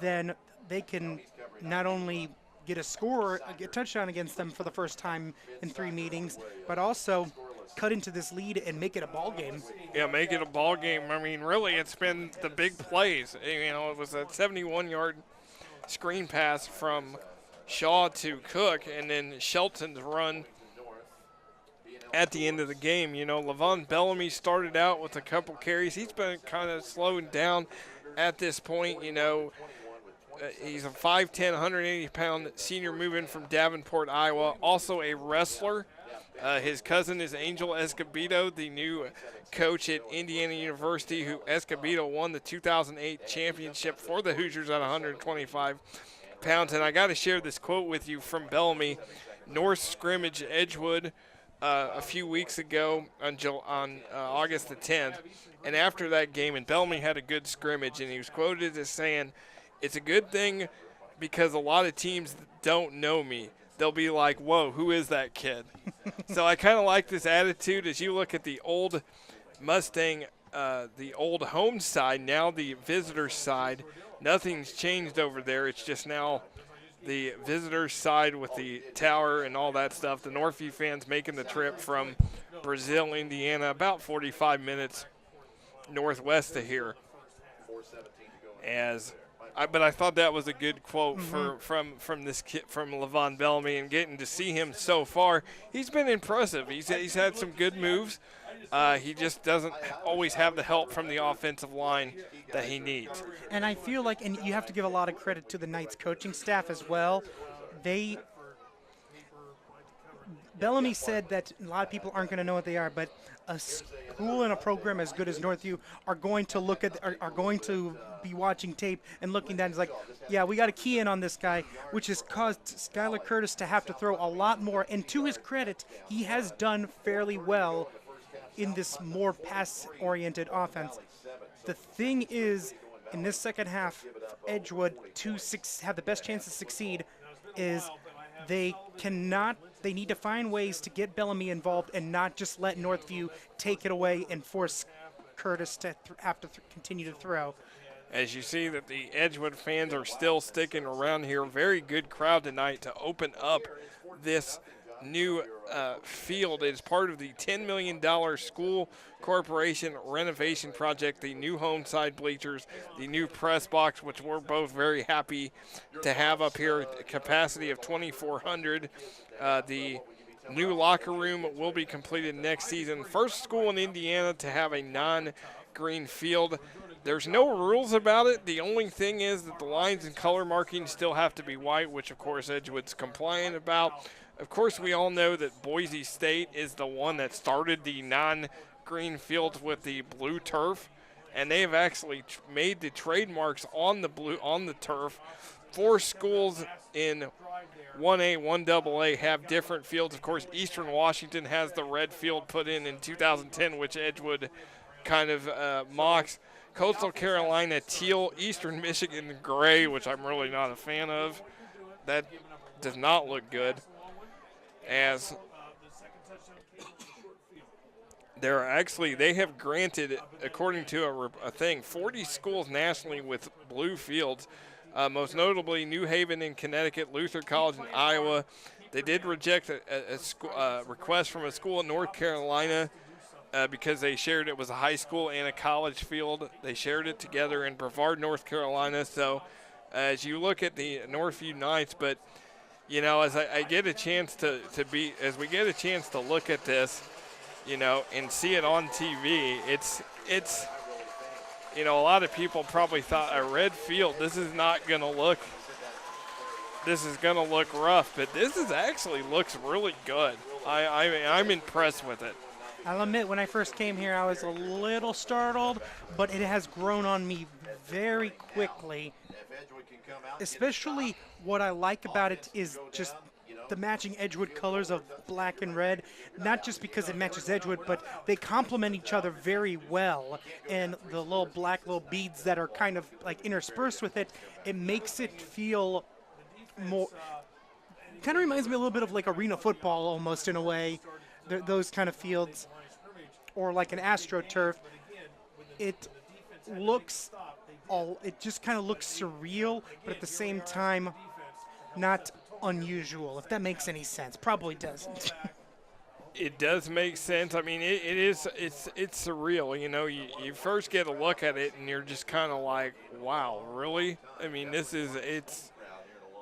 Speaker 2: then they can not only get a touchdown against them for the first time in 3 meetings, but also cut into this lead and make it a ball game.
Speaker 1: Yeah, make it a ball game. I mean, really, it's been the big plays. It was a 71-yard screen pass from Shaw to Cook, and then Shelton's run at the end of the game. Levon Bellamy started out with a couple carries. He's been kind of slowing down at this point. He's a 5'10", 180-pound senior moving from Davenport, Iowa. Also a wrestler. His cousin is Angel Escobedo, the new coach at Indiana University, who Escobedo won the 2008 championship for the Hoosiers at 125 pounds. And I got to share this quote with you from Bellamy. North scrimmage Edgewood a few weeks ago on August the 10th. And after that game, and Bellamy had a good scrimmage, and he was quoted as saying, "It's a good thing because a lot of teams don't know me. They'll be like, whoa, who is that kid?" So I kind of like this attitude as you look at the old Mustang, the old home side, now the visitor side. Nothing's changed over there. It's just now the visitor side with the tower and all that stuff. The Northview fans making the trip from Brazil, Indiana, about 45 minutes northwest of here. But I thought that was a good quote from this kid, from Levon Bellamy, and getting to see him so far. He's been impressive. He's had some good moves. He just doesn't always have the help from the offensive line that he needs.
Speaker 2: And I feel like, and you have to give a lot of credit to the Knights coaching staff as well. Bellamy said that a lot of people aren't going to know what they are, but a school and a program as good as Northview are going to be watching tape and looking down. It's like, yeah, we got to key in on this guy, which has caused Skylar Curtis to have to throw a lot more. And to his credit, he has done fairly well in this more pass-oriented offense. The thing is, in this second half, Edgewood to have the best chance to succeed is they need to find ways to get Bellamy involved and not just let Northview take it away and force Curtis to have to continue to throw.
Speaker 1: As you see that the Edgewood fans are still sticking around here. Very good crowd tonight to open up this new field. It is part of the $10 million school corporation renovation project, the new home side bleachers, the new press box, which we're both very happy to have up here, a capacity of 2,400. The new locker room will be completed next season. First school in Indiana to have a non-green field. There's no rules about it. The only thing is that the lines and color markings still have to be white, which, of course, Edgewood's compliant about. Of course, we all know that Boise State is the one that started the non-green fields with the blue turf, and they have actually made the trademarks on the turf. 4 schools in 1A, 1AA have different fields. Of course, Eastern Washington has the red field put in 2010, which Edgewood kind of mocks. Coastal Carolina teal, Eastern Michigan gray, which I'm really not a fan of. That does not look good. As they have granted, according to a thing, 40 schools nationally with blue fields. Most notably, New Haven in Connecticut, Luther College in Iowa. They did reject a request from a school in North Carolina because they shared it was a high school and a college field. They shared it together in Brevard, North Carolina. So as you look at the Northview Knights, but you know, as I get a chance as we get a chance to look at this, you know, and see it on TV, it's you know, a lot of people probably thought a red field, this is going to look rough, but this actually looks really good. I'm impressed with it.
Speaker 2: I'll admit, when I first came here, I was a little startled, but it has grown on me very quickly. Especially what I like about it is just the matching Edgewood colors of black and red, not just because it matches Edgewood, but they complement each other very well. And the little black little beads that are kind of like interspersed with it, it makes it feel more, kind of reminds me a little bit of like arena football almost in a way, those kind of fields, or like an AstroTurf. It just kind of looks surreal, but at the same time, not unusual, if that makes any sense. Probably doesn't.
Speaker 1: It does make sense. I mean, it's surreal. You know, you first get a look at it and you're just kind of like, wow, really? I mean,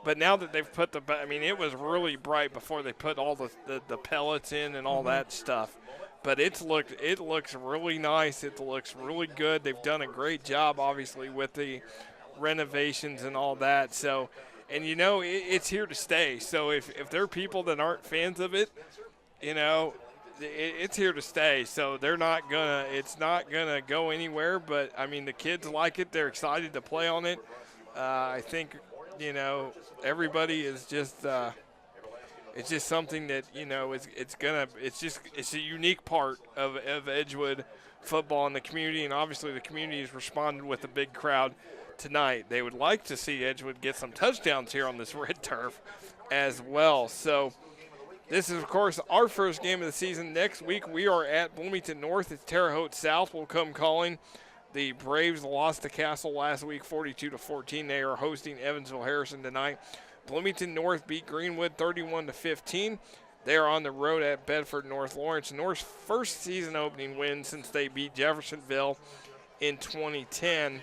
Speaker 1: but now that they've put it was really bright before they put all the pellets in and all that stuff. But it looks really nice. It looks really good. They've done a great job, obviously, with the renovations and all that. So, and you know, it's here to stay. So if there are people that aren't fans of it, you know, it's here to stay. So it's not gonna go anywhere. But I mean, the kids like it. They're excited to play on it. I think, you know, everybody is just. It's just something that, you know, it's a unique part of Edgewood football in the community, and obviously the community has responded with a big crowd tonight. They would like to see Edgewood get some touchdowns here on this red turf as well. So this is, of course, our first game of the season. Next week we are at Bloomington North. It's Terre Haute South will come calling. The Braves lost to Castle last week 42-14. They are hosting Evansville Harrison tonight. Bloomington North beat Greenwood 31-15. They are on the road at Bedford North Lawrence. North's first season opening win since they beat Jeffersonville in 2010.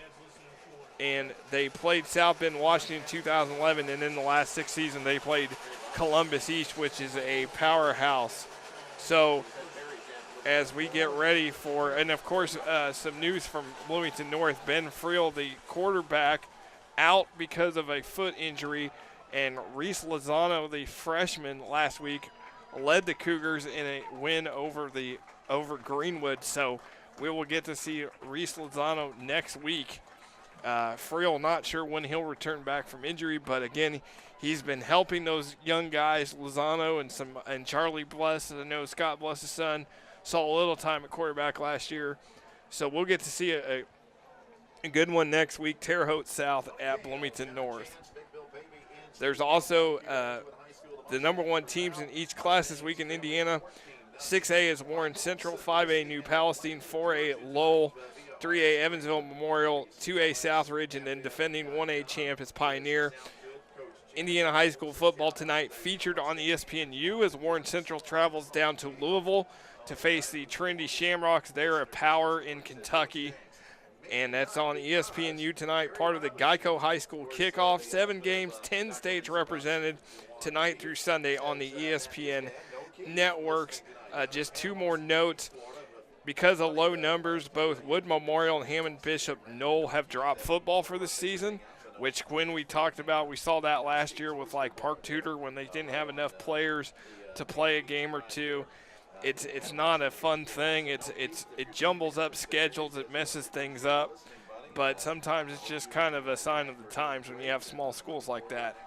Speaker 1: And they played South Bend, Washington in 2011. And in the last 6 seasons, they played Columbus East, which is a powerhouse. So as we get ready for, and of course, some news from Bloomington North. Ben Friel, the quarterback, out because of a foot injury. And Reese Lozano, the freshman, last week led the Cougars in a win over Greenwood. So we will get to see Reese Lozano next week. Friel, not sure when he'll return back from injury, but again, he's been helping those young guys, Lozano and Charlie Bless. I know Scott Bless's son saw a little time at quarterback last year. So we'll get to see a good one next week, Terre Haute South at Bloomington North. There's also the number 1 teams in each class this week in Indiana. 6A is Warren Central, 5A New Palestine, 4A Lowell, 3A Evansville Memorial, 2A Southridge, and then defending 1A champ is Pioneer. Indiana high school football tonight featured on ESPNU as Warren Central travels down to Louisville to face the Trinity Shamrocks. They're a power in Kentucky. And that's on ESPNU tonight, part of the Geico High School kickoff. 7 games, 10 states represented tonight through Sunday on the ESPN networks. Just two more notes. Because of low numbers, both Wood Memorial and Hammond Bishop Knoll have dropped football for the season, which Quinn we talked about. We saw that last year with like Park Tudor when they didn't have enough players to play a game or two. It's not a fun thing. It jumbles up schedules. It messes things up. But sometimes it's just kind of a sign of the times when you have small schools like that.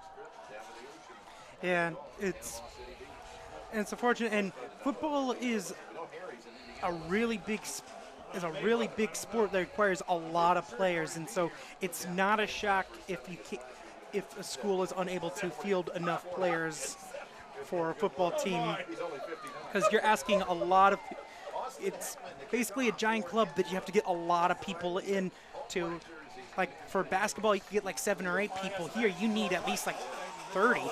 Speaker 2: Yeah, it's unfortunate. And football is a really big sport that requires a lot of players, and so it's not a shock if a school is unable to field enough players for a football team, because you're asking a lot of. It's basically a giant club that you have to get a lot of people in to. Like for basketball, you can get like 7 or 8 people. Here, you need at least like 30.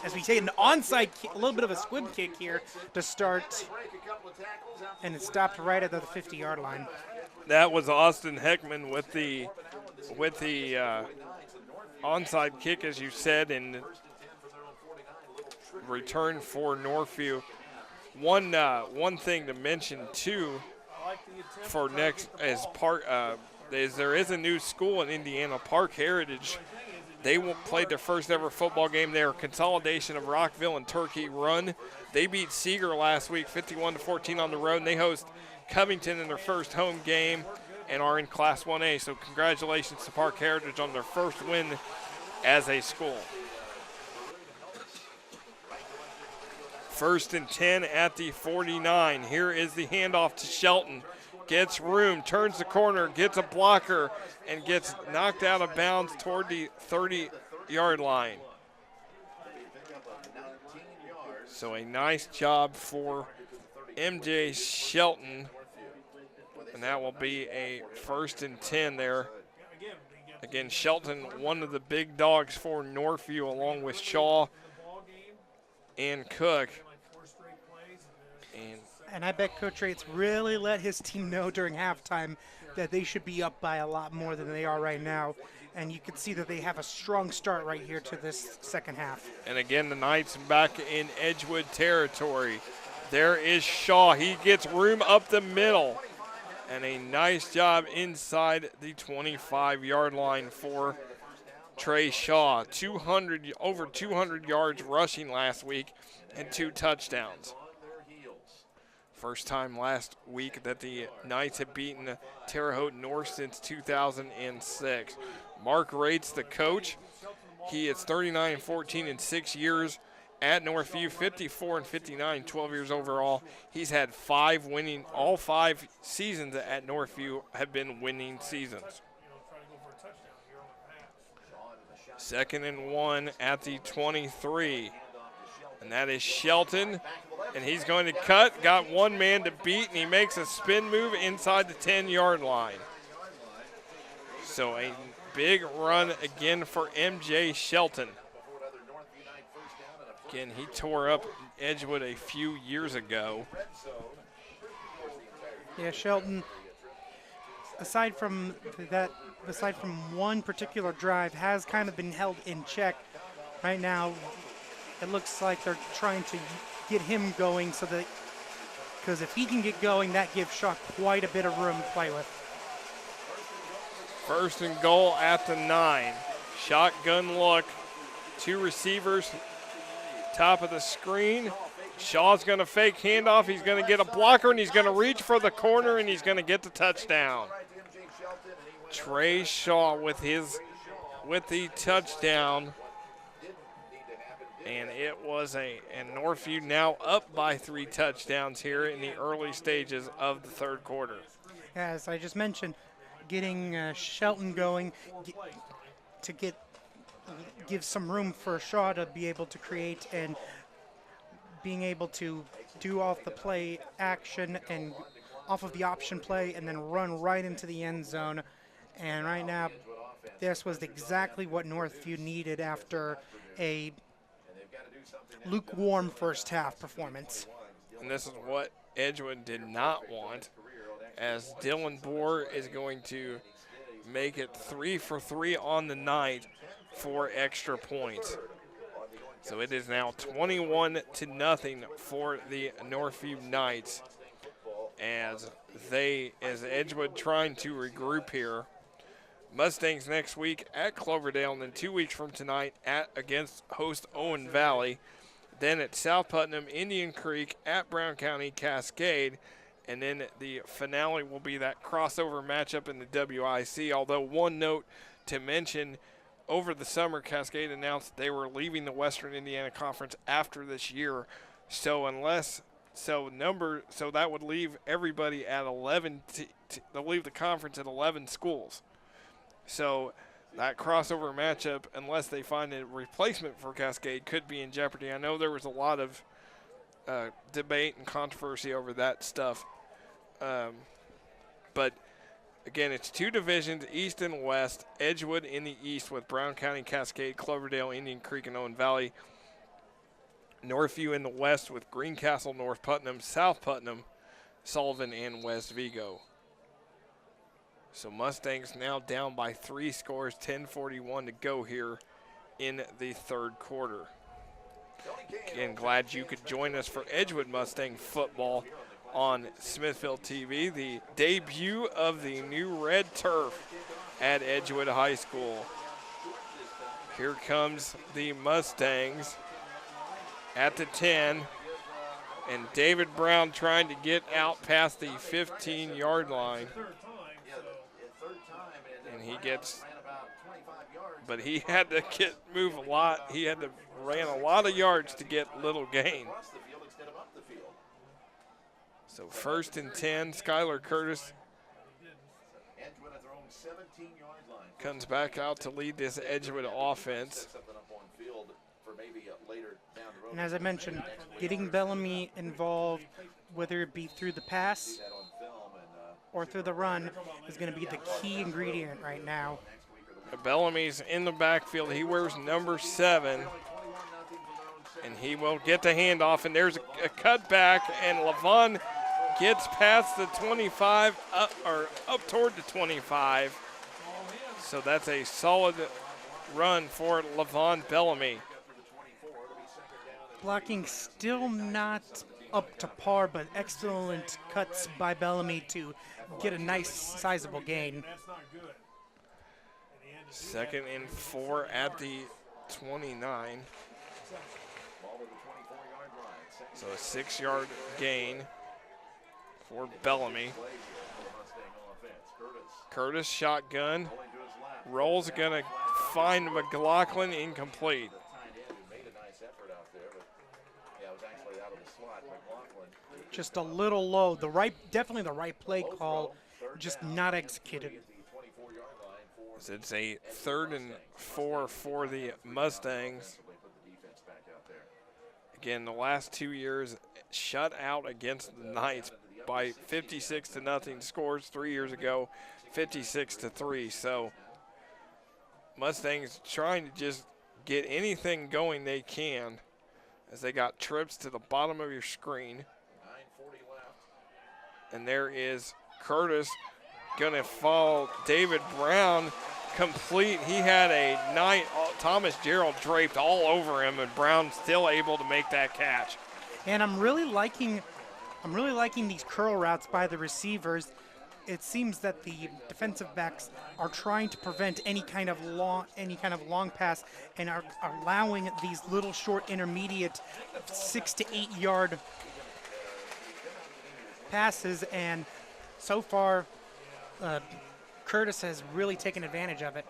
Speaker 2: As we say, an onside kick, a little bit of a squib kick here to start, and it stopped right at the 50-yard line.
Speaker 1: That was Austin Heckman with the onside kick, as you said, and return for Northview. One thing to mention too for next is there is a new school in Indiana, Park Heritage. They played their first ever football game. They are a consolidation of Rockville and Turkey Run. They beat Seeger last week 51-14 on the road, and they host Covington in their first home game and are in Class 1A. So congratulations to Park Heritage on their first win as a school. 1st and 10 at the 49. Here is the handoff to Shelton. Gets room, turns the corner, gets a blocker, and gets knocked out of bounds toward the 30-yard line. So a nice job for MJ Shelton. And that will be a 1st and 10 there. Again, Shelton, one of the big dogs for Northview, along with Shaw and Cook.
Speaker 2: And I bet Coach Rates really let his team know during halftime that they should be up by a lot more than they are right now. And you can see that they have a strong start right here to this second half.
Speaker 1: And again, the Knights back in Edgewood territory. There is Shaw. He gets room up the middle. And a nice job inside the 25-yard line for Trey Shaw. Over 200 yards rushing last week and 2 touchdowns. First time last week that the Knights have beaten Terre Haute North since 2006. Mark Rates, the coach. He is 39-14 in 6 years at Northview, 54-59, 12 years overall. He's had all 5 seasons at Northview have been winning seasons. 2nd and 1 at the 23. And that is Shelton. And he's going to cut, got one man to beat, and he makes a spin move inside the 10-yard line. So a big run again for MJ Shelton. Again, he tore up Edgewood a few years ago.
Speaker 2: Yeah, Shelton, aside from one particular drive, has kind of been held in check. Right now, it looks like they're trying to get him going because if he can get going, that gives Shaw quite a bit of room to play with.
Speaker 1: 1st and goal at the 9. Shotgun look. 2 receivers. Top of the screen. Shaw's going to fake handoff. He's going to get a blocker, and he's going to reach for the corner, and he's going to get the touchdown. Trey Shaw with the touchdown. And it was and Northview now up by 3 touchdowns here in the early stages of the 3rd quarter.
Speaker 2: As I just mentioned, getting Shelton going to give some room for Shaw to be able to create, and being able to do off the play action and off of the option play and then run right into the end zone. And right now, this was exactly what Northview needed after a lukewarm first half performance.
Speaker 1: And this is what Edgewood did not want, as Dylan Bohr is going to make it 3 for 3 on the night for extra points. So it is now 21-0 for the Northview Knights as Edgewood trying to regroup here. Mustangs next week at Cloverdale, and then 2 weeks from tonight against host Owen Valley. Then at South Putnam, Indian Creek, at Brown County, Cascade, and then the finale will be that crossover matchup in the WIC. Although one note to mention, over the summer, Cascade announced they were leaving the Western Indiana Conference after this year. So that would leave everybody at 11. They'll leave the conference at 11 schools. So that crossover matchup, unless they find a replacement for Cascade, could be in jeopardy. I know there was a lot of debate and controversy over that stuff. But again, it's two divisions, East and West. Edgewood in the East with Brown County, Cascade, Cloverdale, Indian Creek, and Owen Valley. Northview in the West with Greencastle, North Putnam, South Putnam, Sullivan, and West Vigo. So Mustangs now down by 3 scores, 10:41 to go here in the third quarter. Again, glad you could join us for Edgewood Mustang football on Smithville TV, the debut of the new red turf at Edgewood High School. Here comes the Mustangs at the 10, and David Brown trying to get out past the 15-yard line. And he gets, but he had to move a lot. He had to ran a lot of yards to get little gain. So 1st and 10, Skylar Curtis comes back out to lead this Edgewood offense.
Speaker 2: And as I mentioned, getting Bellamy involved, whether it be through the pass or through the run, is going to be the key ingredient right now.
Speaker 1: Bellamy's in the backfield. He wears number 7. And he will get the handoff, and there's a cutback, and Levon gets past the 25, up toward the 25. So that's a solid run for Levon Bellamy.
Speaker 2: Blocking still not up to par, but excellent cuts by Bellamy to get a nice sizable gain.
Speaker 1: 2nd and 4 at the 29. So a 6-yard gain for Bellamy. Curtis shotgun. Rolls going to find McLaughlin, incomplete.
Speaker 2: Just a little low. Definitely the right play call, just not executed.
Speaker 1: It's a 3rd and 4 for the Mustangs. Again, the last 2 years shut out against the Knights by 56-0 scores. 3 years ago, 56-3. So Mustangs trying to just get anything going they can as they got trips to the bottom of your screen. And there is Curtis going to follow David Brown complete. He had a night. Thomas Gerald draped all over him, and Brown still able to make that catch.
Speaker 2: And I'm really liking these curl routes by the receivers. It seems that the defensive backs are trying to prevent any kind of long pass, and are allowing these little short intermediate 6 to 8 yard passes, and so far Curtis has really taken advantage of it.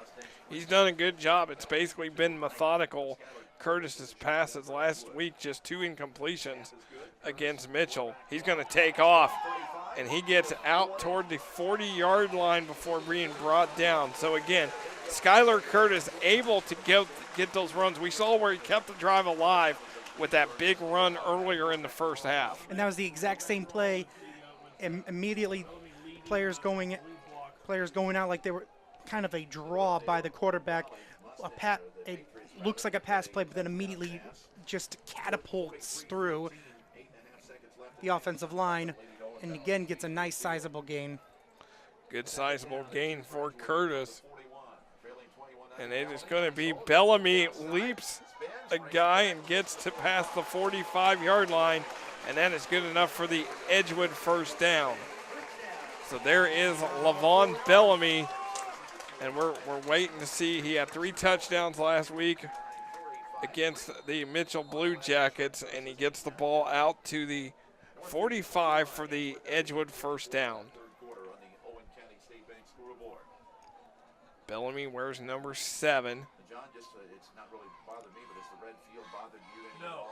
Speaker 1: He's done a good job. It's basically been methodical. Curtis's passes last week, just 2 incompletions against Mitchell. He's going to take off, and he gets out toward the 40-yard line before being brought down. So again, Skylar Curtis able to get those runs. We saw where he kept the drive alive with that big run earlier in the first half.
Speaker 2: And that was the exact same play. Immediately, players going out like they were kind of a draw by the quarterback. It looks like a pass play, but then immediately just catapults through the offensive line, and again gets a nice sizable gain.
Speaker 1: Good sizable gain for Curtis. And it is going to be Bellamy leaps a guy and gets to past the 45-yard line, and that is good enough for the Edgewood first down. So there is Levon Bellamy, and we're waiting to see. He had 3 touchdowns last week against the Mitchell Blue Jackets, and he gets the ball out to the 45 for the Edgewood first down. Bellamy wears number 7.
Speaker 4: John, just it's not really bothered me, but it's the red field bothered you and
Speaker 3: No.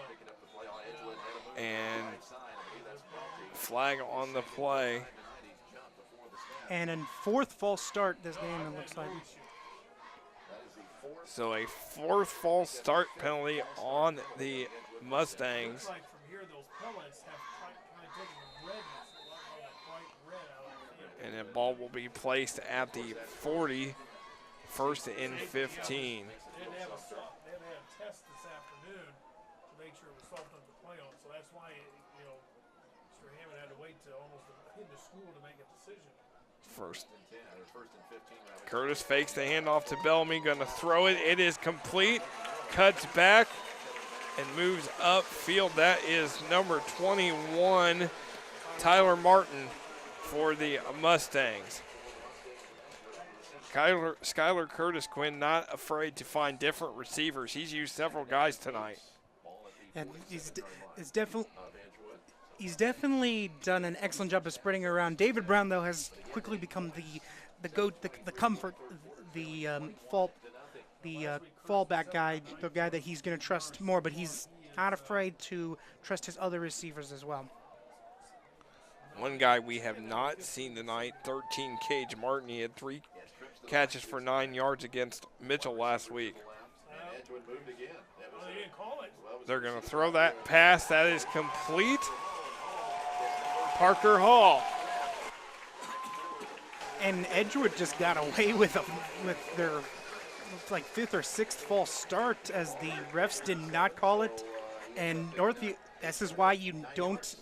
Speaker 4: picking up the play on Edgewood.
Speaker 1: And flag on the play.
Speaker 2: And in 4th false start this game, it looks like.
Speaker 1: So a 4th false start penalty on the Mustangs.
Speaker 3: Looks like from here those pellets have kind of taken the redness, that bright red out of the field.
Speaker 1: And the ball will be placed at the 40, 1st and 15.
Speaker 3: They had a test this afternoon to make sure it was soft enough to play on, so that's why Mr. Hammond had to wait till almost into school to make a decision.
Speaker 1: First. Curtis fakes the handoff to Bellamy, going to throw it. It is complete, cuts back, and moves upfield. That is number 21, Tyler Martin, for the Mustangs. Skylar Curtis Quinn not afraid to find different receivers. He's used several guys tonight.
Speaker 2: And he's definitely done an excellent job of spreading around. David Brown, though, has quickly become the comfort, the fallback guy, the guy that he's going to trust more. But he's not afraid to trust his other receivers as well.
Speaker 1: One guy we have not seen tonight, 13, Cage Martin. He had 3 catches for 9 yards against Mitchell last week. They're going to throw that pass. That is complete. Parker Hall.
Speaker 2: And Edgewood just got away with their like 5th or 6th false start, as the refs did not call it. And Northview, this is why you don't.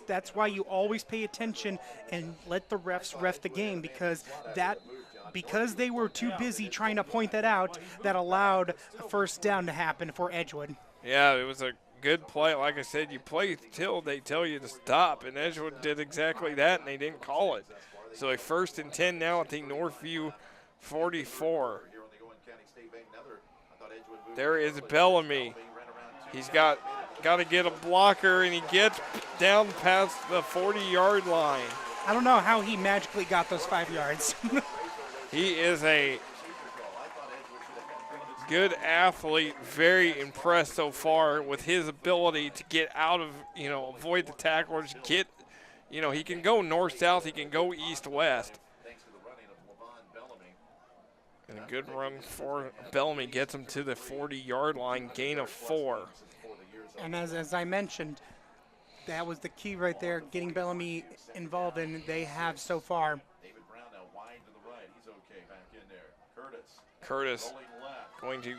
Speaker 2: That's why you always pay attention and let the refs ref the game, because they were too busy trying to point that out, that allowed a first down to happen for Edgewood.
Speaker 1: Yeah, it was a good play. Like I said, you play till they tell you to stop, and Edgewood did exactly that, and they didn't call it. So a 1st and 10 now at the Northview 44. There is Bellamy. He's got to get a blocker, and he gets down past the 40-yard line.
Speaker 2: I don't know how he magically got those 5 yards.
Speaker 1: He is a good athlete, very impressed so far with his ability to get out of, avoid the tacklers, he can go north-south, he can go east-west. And a good run for Bellamy gets him to the 40-yard line, gain of 4.
Speaker 2: And as I mentioned, that was the key right there, getting Bellamy involved, and they have so far.
Speaker 1: Curtis going to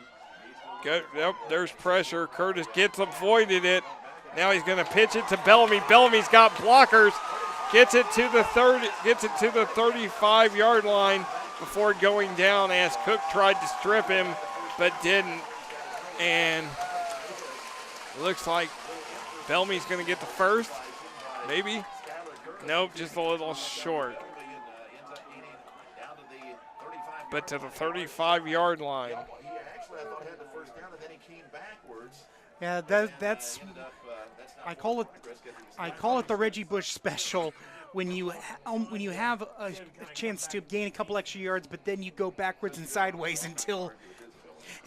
Speaker 1: go. Yep, there's pressure. Curtis avoided it. Now he's going to pitch it to Bellamy. Bellamy's got blockers. Gets it to the 35-yard line before going down, as Cook tried to strip him but didn't. And it looks like Bellamy's going to get the first. Maybe. Nope, just a little short. But to the 35-yard line.
Speaker 2: Yeah, that's. I call it the Reggie Bush special. When you have a chance to gain a couple extra yards, but then you go backwards and sideways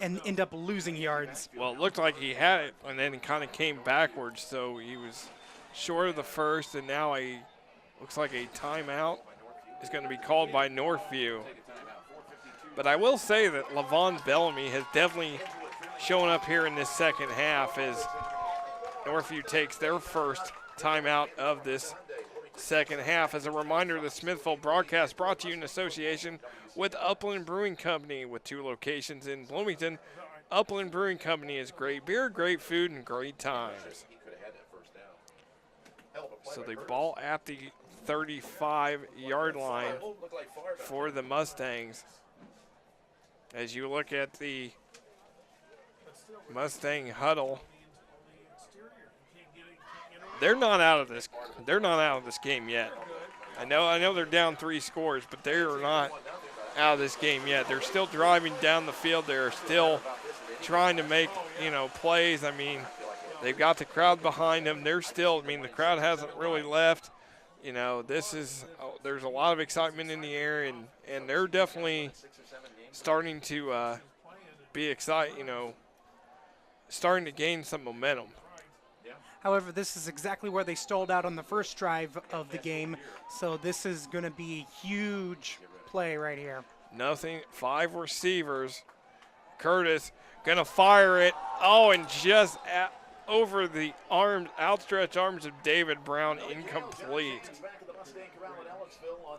Speaker 2: and end up losing yards.
Speaker 1: Well, it looked like he had it, and then he kind of came backwards, so he was short of the first, and now looks like a timeout is going to be called by Northview. But I will say that Levon Bellamy has definitely shown up here in this second half, as Northview takes their first timeout of this second half. As a reminder, the Smithville broadcast brought to you in association with Upland Brewing Company, with 2 locations in Bloomington. Upland Brewing Company is great beer, great food, and great times. So the ball at the 35-yard line for the Mustangs. As you look at the Mustang huddle. They're not out of this. They're not out of this game yet. I know they're down 3 scores, but they're not out of this game yet. They're still driving down the field. They're still trying to make, plays. I mean, they've got the crowd behind them. They're still, the crowd hasn't really left. There's a lot of excitement in the air, and they're definitely starting to be excited, starting to gain some momentum.
Speaker 2: However, this is exactly where they stalled out on the first drive of the game, so this is going to be a huge play right here.
Speaker 1: Nothing, 5 receivers. Curtis going to fire it. Oh, and just over the outstretched arms of David Brown, incomplete.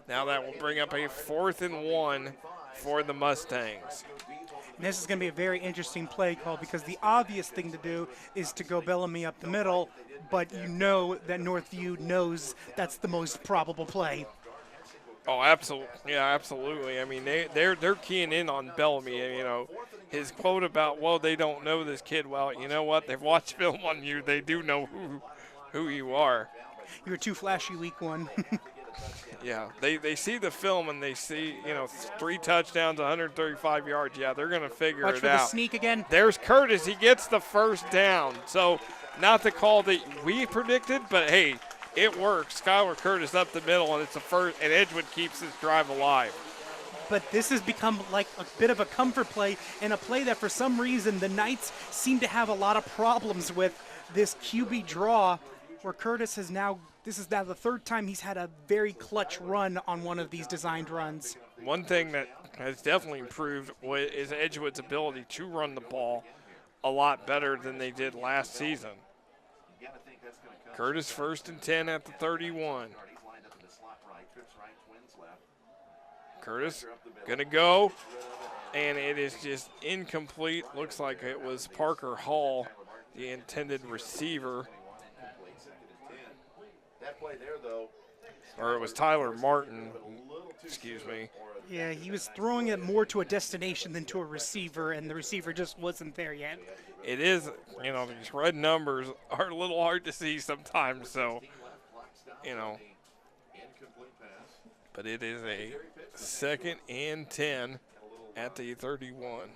Speaker 1: Now that will bring up a 4th and 1 for the Mustangs.
Speaker 2: And this is going to be a very interesting play call because the obvious thing to do is to go Bellamy up the middle, but you know that Northview knows that's the most probable play.
Speaker 1: Oh, absolutely. Yeah, absolutely. I mean, they're keying in on Bellamy. His quote about, well, they don't know this kid well. You know what? They've watched film on you. They do know who you are.
Speaker 2: You were too flashy week 1.
Speaker 1: Yeah, they see the film and they see, 3 touchdowns, 135 yards. Yeah, they're going to figure
Speaker 2: Watch
Speaker 1: it
Speaker 2: for
Speaker 1: out.
Speaker 2: the sneak again.
Speaker 1: There's Curtis. He gets the first down. So not the call that we predicted, but, hey, it works. Skylar Curtis up the middle, and it's a first, and Edgewood keeps his drive alive.
Speaker 2: But this has become like a bit of a comfort play and a play that for some reason the Knights seem to have a lot of problems with this QB draw where Curtis has now, this is now the 3rd time he's had a very clutch run on one of these designed runs.
Speaker 1: One thing that has definitely improved is Edgewood's ability to run the ball a lot better than they did last season. Curtis 1st and 10 at the 31. Curtis gonna go, and it is just incomplete. Looks like it was Parker Hall, the intended receiver. Or it was Tyler Martin, excuse me.
Speaker 2: Yeah, he was throwing it more to a destination than to a receiver, and the receiver just wasn't there yet.
Speaker 1: It is, these red numbers are a little hard to see sometimes, so, But it is a 2nd and 10 at the 31.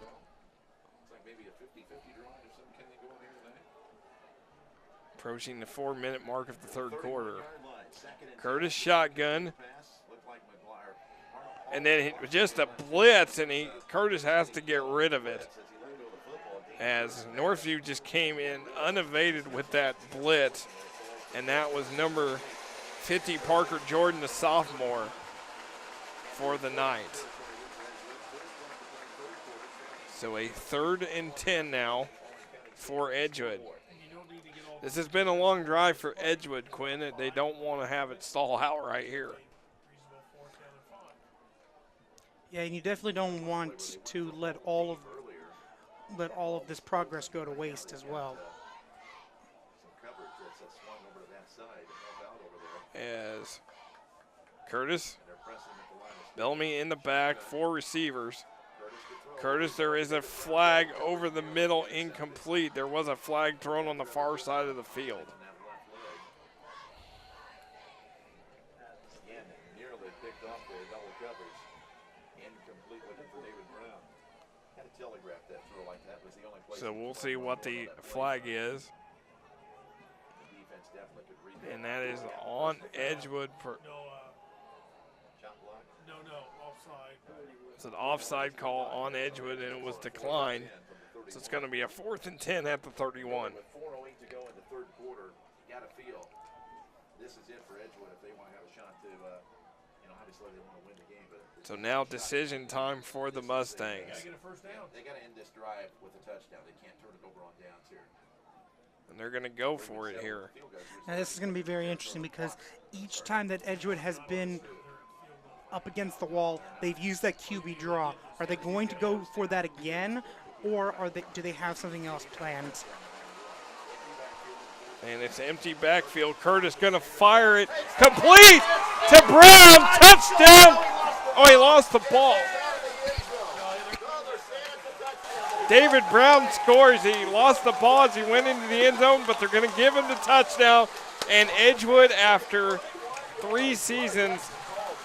Speaker 1: Approaching the 4-minute mark of the 3rd quarter. Curtis shotgun. And then just a blitz, and Curtis has to get rid of it. As Northview just came in unabated with that blitz. And that was number 50, Parker Jordan, the sophomore, for the Knights. So a 3rd and 10 now for Edgewood. This has been a long drive for Edgewood, Quinn. They don't want to have it stall out right here.
Speaker 2: Yeah, and you definitely don't want to let all of this progress go to waste as well.
Speaker 1: As Curtis, Bellamy in the back, 4 receivers. Curtis, there is a flag over the middle, incomplete. There was a flag thrown on the far side of the field.
Speaker 4: Again, nearly picked off the double coverage. Incomplete looking for David Brown. Had to telegraph that throw like that was the only place.
Speaker 1: So we'll see what the flag is.
Speaker 4: The defense definitely could read that.
Speaker 1: And that is on Edgewood.
Speaker 3: No, offside.
Speaker 1: It's an offside call on Edgewood, and it was declined. So it's going to be a 4th and 10 at the 31.
Speaker 4: With 4:08 to go in the 3rd quarter, you got to feel this is it for Edgewood if they want to have a shot to, obviously they want to win the game. But
Speaker 1: So now decision time for the Mustangs.
Speaker 3: Get a first down.
Speaker 4: they got to end this drive with a touchdown. They can't turn it over on downs here.
Speaker 1: And they're going to go for it here.
Speaker 2: Now this is going to be very interesting because each time that Edgewood has been up against the wall, they've used that QB draw. Are they going to go for that again, or do they have something else planned?
Speaker 1: And it's empty backfield. Curtis going to fire it. Complete to Brown. Touchdown. Oh, he lost the ball. David Brown scores. He lost the ball as he went into the end zone, but they're going to give him the touchdown. And Edgewood, after 3 seasons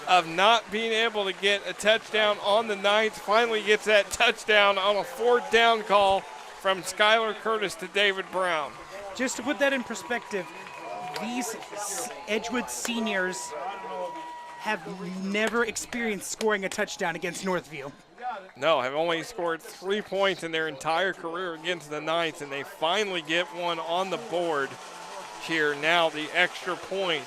Speaker 1: of not being able to get a touchdown on the Knights, finally gets that touchdown on a 4th down call from Skylar Curtis to David Brown.
Speaker 2: Just to put that in perspective, these Edgewood seniors have never experienced scoring a touchdown against Northview.
Speaker 1: No, have only scored 3 points in their entire career against the Knights, and they finally get one on the board here. Now the extra point.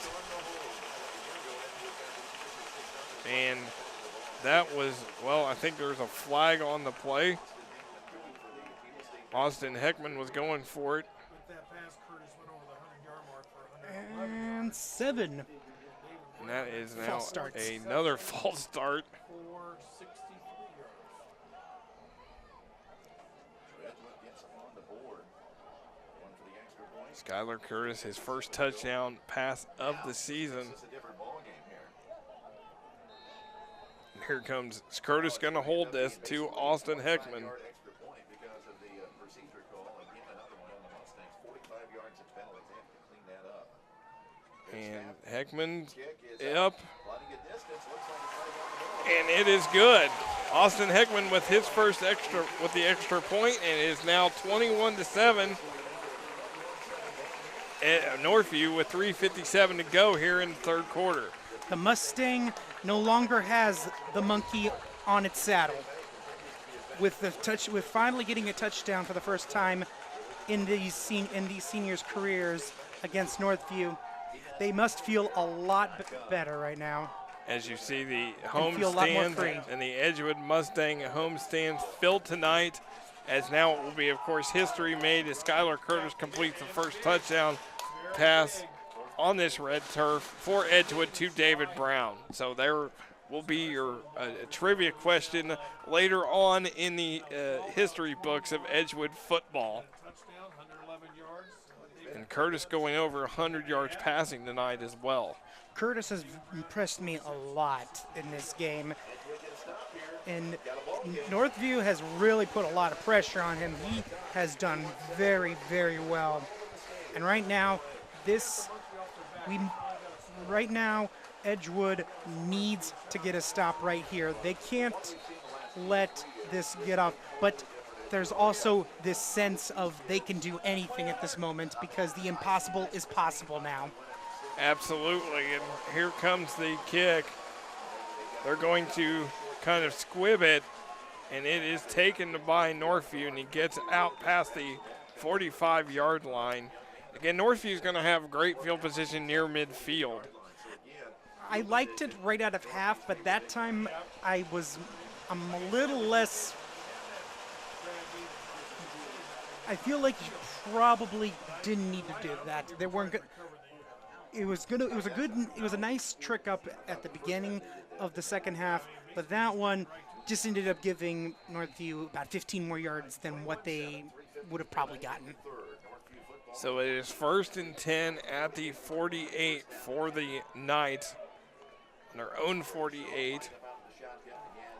Speaker 1: And that was, well, I think there was a flag on the play. Austin Heckman was going for it.
Speaker 2: And 7.
Speaker 1: And that is now another false start. Skylar Curtis, his first touchdown pass of the season. And here comes Curtis, going to hold this to Austin Heckman. And Heckman up. And it is good. Austin Heckman with his first the extra point, and it is now 21-7. Northview with 3:57 to go here in the 3rd quarter.
Speaker 2: The Mustang no longer has the monkey on its saddle. With finally getting a touchdown for the first time in these seniors' careers against Northview, they must feel a lot better right now.
Speaker 1: As you see the home stands and the Edgewood Mustang home stands filled tonight, as now it will be, of course, history made as Skylar Curtis completes the first touchdown pass on this red turf for Edgewood to David Brown. So there will be your trivia question later on in the history books of Edgewood football. And Curtis going over 100 yards passing tonight as well.
Speaker 2: Curtis has impressed me a lot in this game. And Northview has really put a lot of pressure on him. He has done very, very well. And right now, Edgewood needs to get a stop right here. They can't let this get off. But there's also this sense of they can do anything at this moment because the impossible is possible now.
Speaker 1: Absolutely, and here comes the kick. They're going to kind of squib it, and it is taken by Northview, and he gets out past the 45-yard line. Again, Northview is going to have great field position near midfield.
Speaker 2: I liked it right out of half, but that time I'm a little less. I feel like you probably didn't need to do that. They weren't good. It was a nice trick up at the beginning of the second half, but that one just ended up giving Northview about 15 more yards than what they would have probably gotten.
Speaker 1: So it is 1st and 10 at the 48 for the Knights. On their own 48.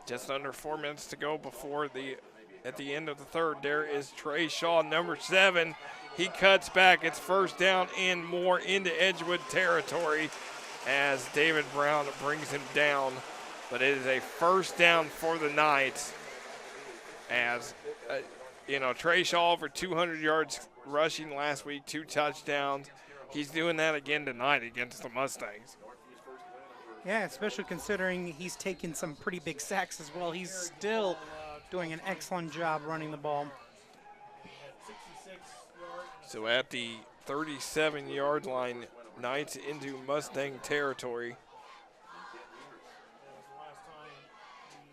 Speaker 1: Just under 4 minutes to go before at the end of the 3rd. There is Trey Shaw, number 7. He cuts back. It's 1st down and more into Edgewood territory as David Brown brings him down. But it is a 1st down for the Knights as, Trey Shaw over 200 yards rushing last week, 2 touchdowns. He's doing that again tonight against the Mustangs.
Speaker 2: Yeah, especially considering he's taken some pretty big sacks as well. He's still doing an excellent job running the ball.
Speaker 1: So at the 37-yard line, Knights into Mustang territory.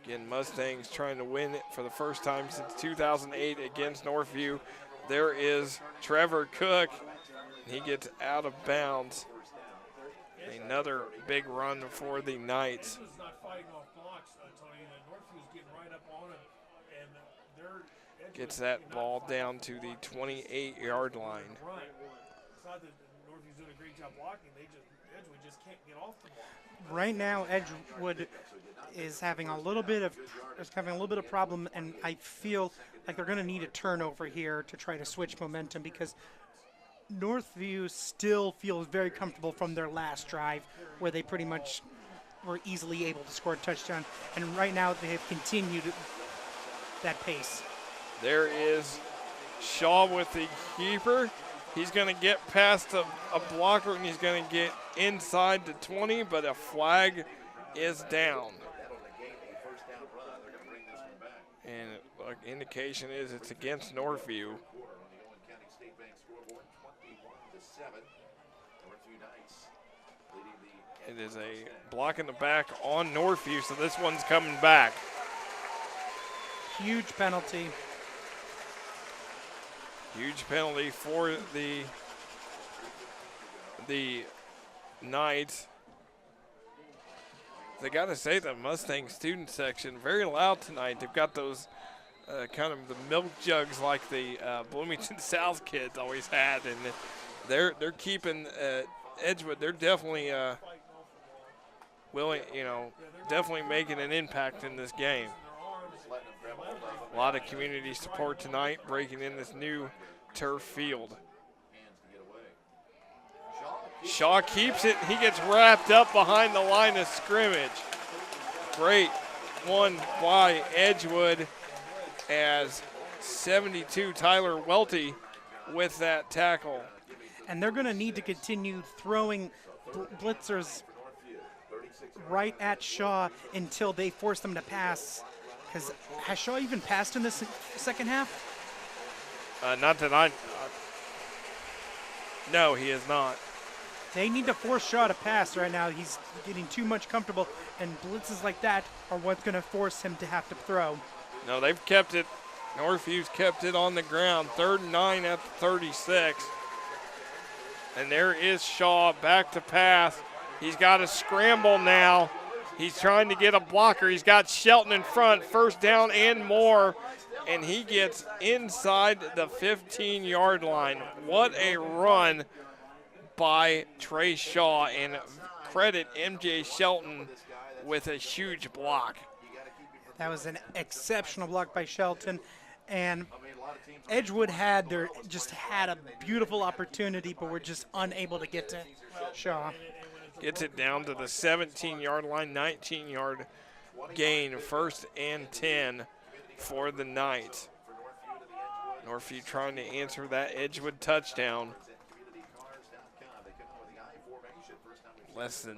Speaker 1: Again, Mustangs trying to win it for the first time since 2008 against Northview. There is Trevor Cook. He gets out of bounds. Another big run for the Knights. Gets that ball down to the 28-yard line.
Speaker 3: It's not that Northview's doing a great job blocking. Edgewood just can't get off the mark.
Speaker 2: Right now, Edgewood is having a little bit of problem, and I feel like they're going to need a turnover here to try to switch momentum because Northview still feels very comfortable from their last drive where they pretty much were easily able to score a touchdown. And right now they have continued that pace.
Speaker 1: There is Shaw with the keeper. He's going to get past a blocker and he's going to get inside the 20, but a flag is down. And indication is it's against Northview. It is a block in the back on Northview, so this one's coming back.
Speaker 2: Huge penalty.
Speaker 1: Huge penalty for the Knights. They got to say the Mustang student section very loud tonight. They've got those kind of the milk jugs like the Bloomington South kids always had, and they're keeping Edgewood. They're definitely willing, definitely making an impact in this game. A lot of community support tonight, breaking in this new turf field. Shaw keeps it. He gets wrapped up behind the line of scrimmage. Great one by Edgewood as 72 Tyler Welty with that tackle.
Speaker 2: And they're going to need to continue throwing blitzers right at Shaw until they force them to pass. Because has Shaw even passed in this second half?
Speaker 1: Not that no, he is not.
Speaker 2: They need to force Shaw to pass right now. He's getting too much comfortable, and blitzes like that are what's going to force him to have to throw.
Speaker 1: No, they've kept it. Northview's kept it on the ground. 3rd and 9 at the 36. And there is Shaw back to pass. He's got to scramble now. He's trying to get a blocker. He's got Shelton in front, first down and more, and he gets inside the 15-yard line. What a run by Trey Shaw, and credit MJ Shelton with a huge block.
Speaker 2: That was an exceptional block by Shelton, and Edgewood had a beautiful opportunity, but were just unable to get to Shaw.
Speaker 1: Gets it down to the 17-yard line, 19-yard gain, 1st and 10 for the Knights. Northview trying to answer that Edgewood touchdown. Less than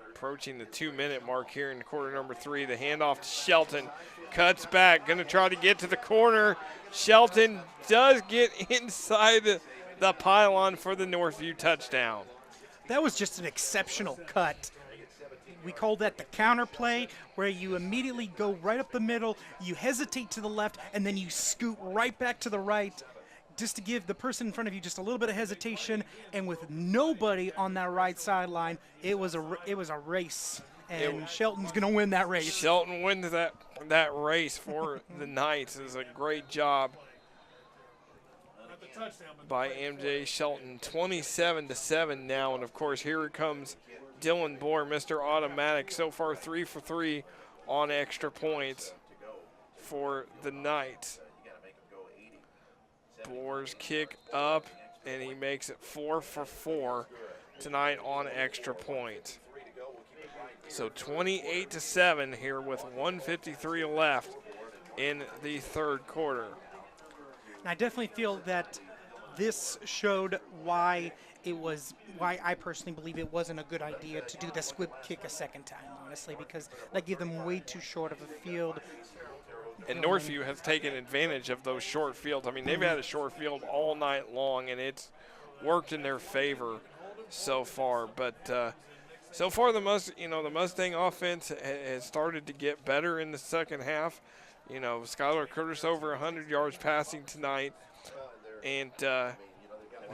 Speaker 1: approaching the 2-minute mark here in quarter number 3. The handoff to Shelton, cuts back, going to try to get to the corner. Shelton does get inside the pylon for the Northview touchdown.
Speaker 2: That was just an exceptional cut. We call that the counter play, where you immediately go right up the middle, you hesitate to the left, and then you scoot right back to the right, just to give the person in front of you just a little bit of hesitation. And with nobody on that right sideline, it was a race, and Shelton's going to win that race.
Speaker 1: Shelton wins that race for the Knights. Is a great job by MJ Shelton. 27-7 now, and of course here comes Dylan Bohr, Mr. Automatic. So far 3 for 3 on extra points for the Knights. Bohr's kick up, and he makes it 4 for 4 tonight on extra points. So 28-7 here with 1:53 left in the 3rd quarter.
Speaker 2: And I definitely feel that this showed why I personally believe it wasn't a good idea to do the squib kick a second time, honestly, because that gave them way too short of a field.
Speaker 1: And Northview has taken advantage of those short fields. I mean, they've had a short field all night long, and it's worked in their favor so far. But so far, the Mustang offense has started to get better in the second half. Skylar Curtis over 100 yards passing tonight, and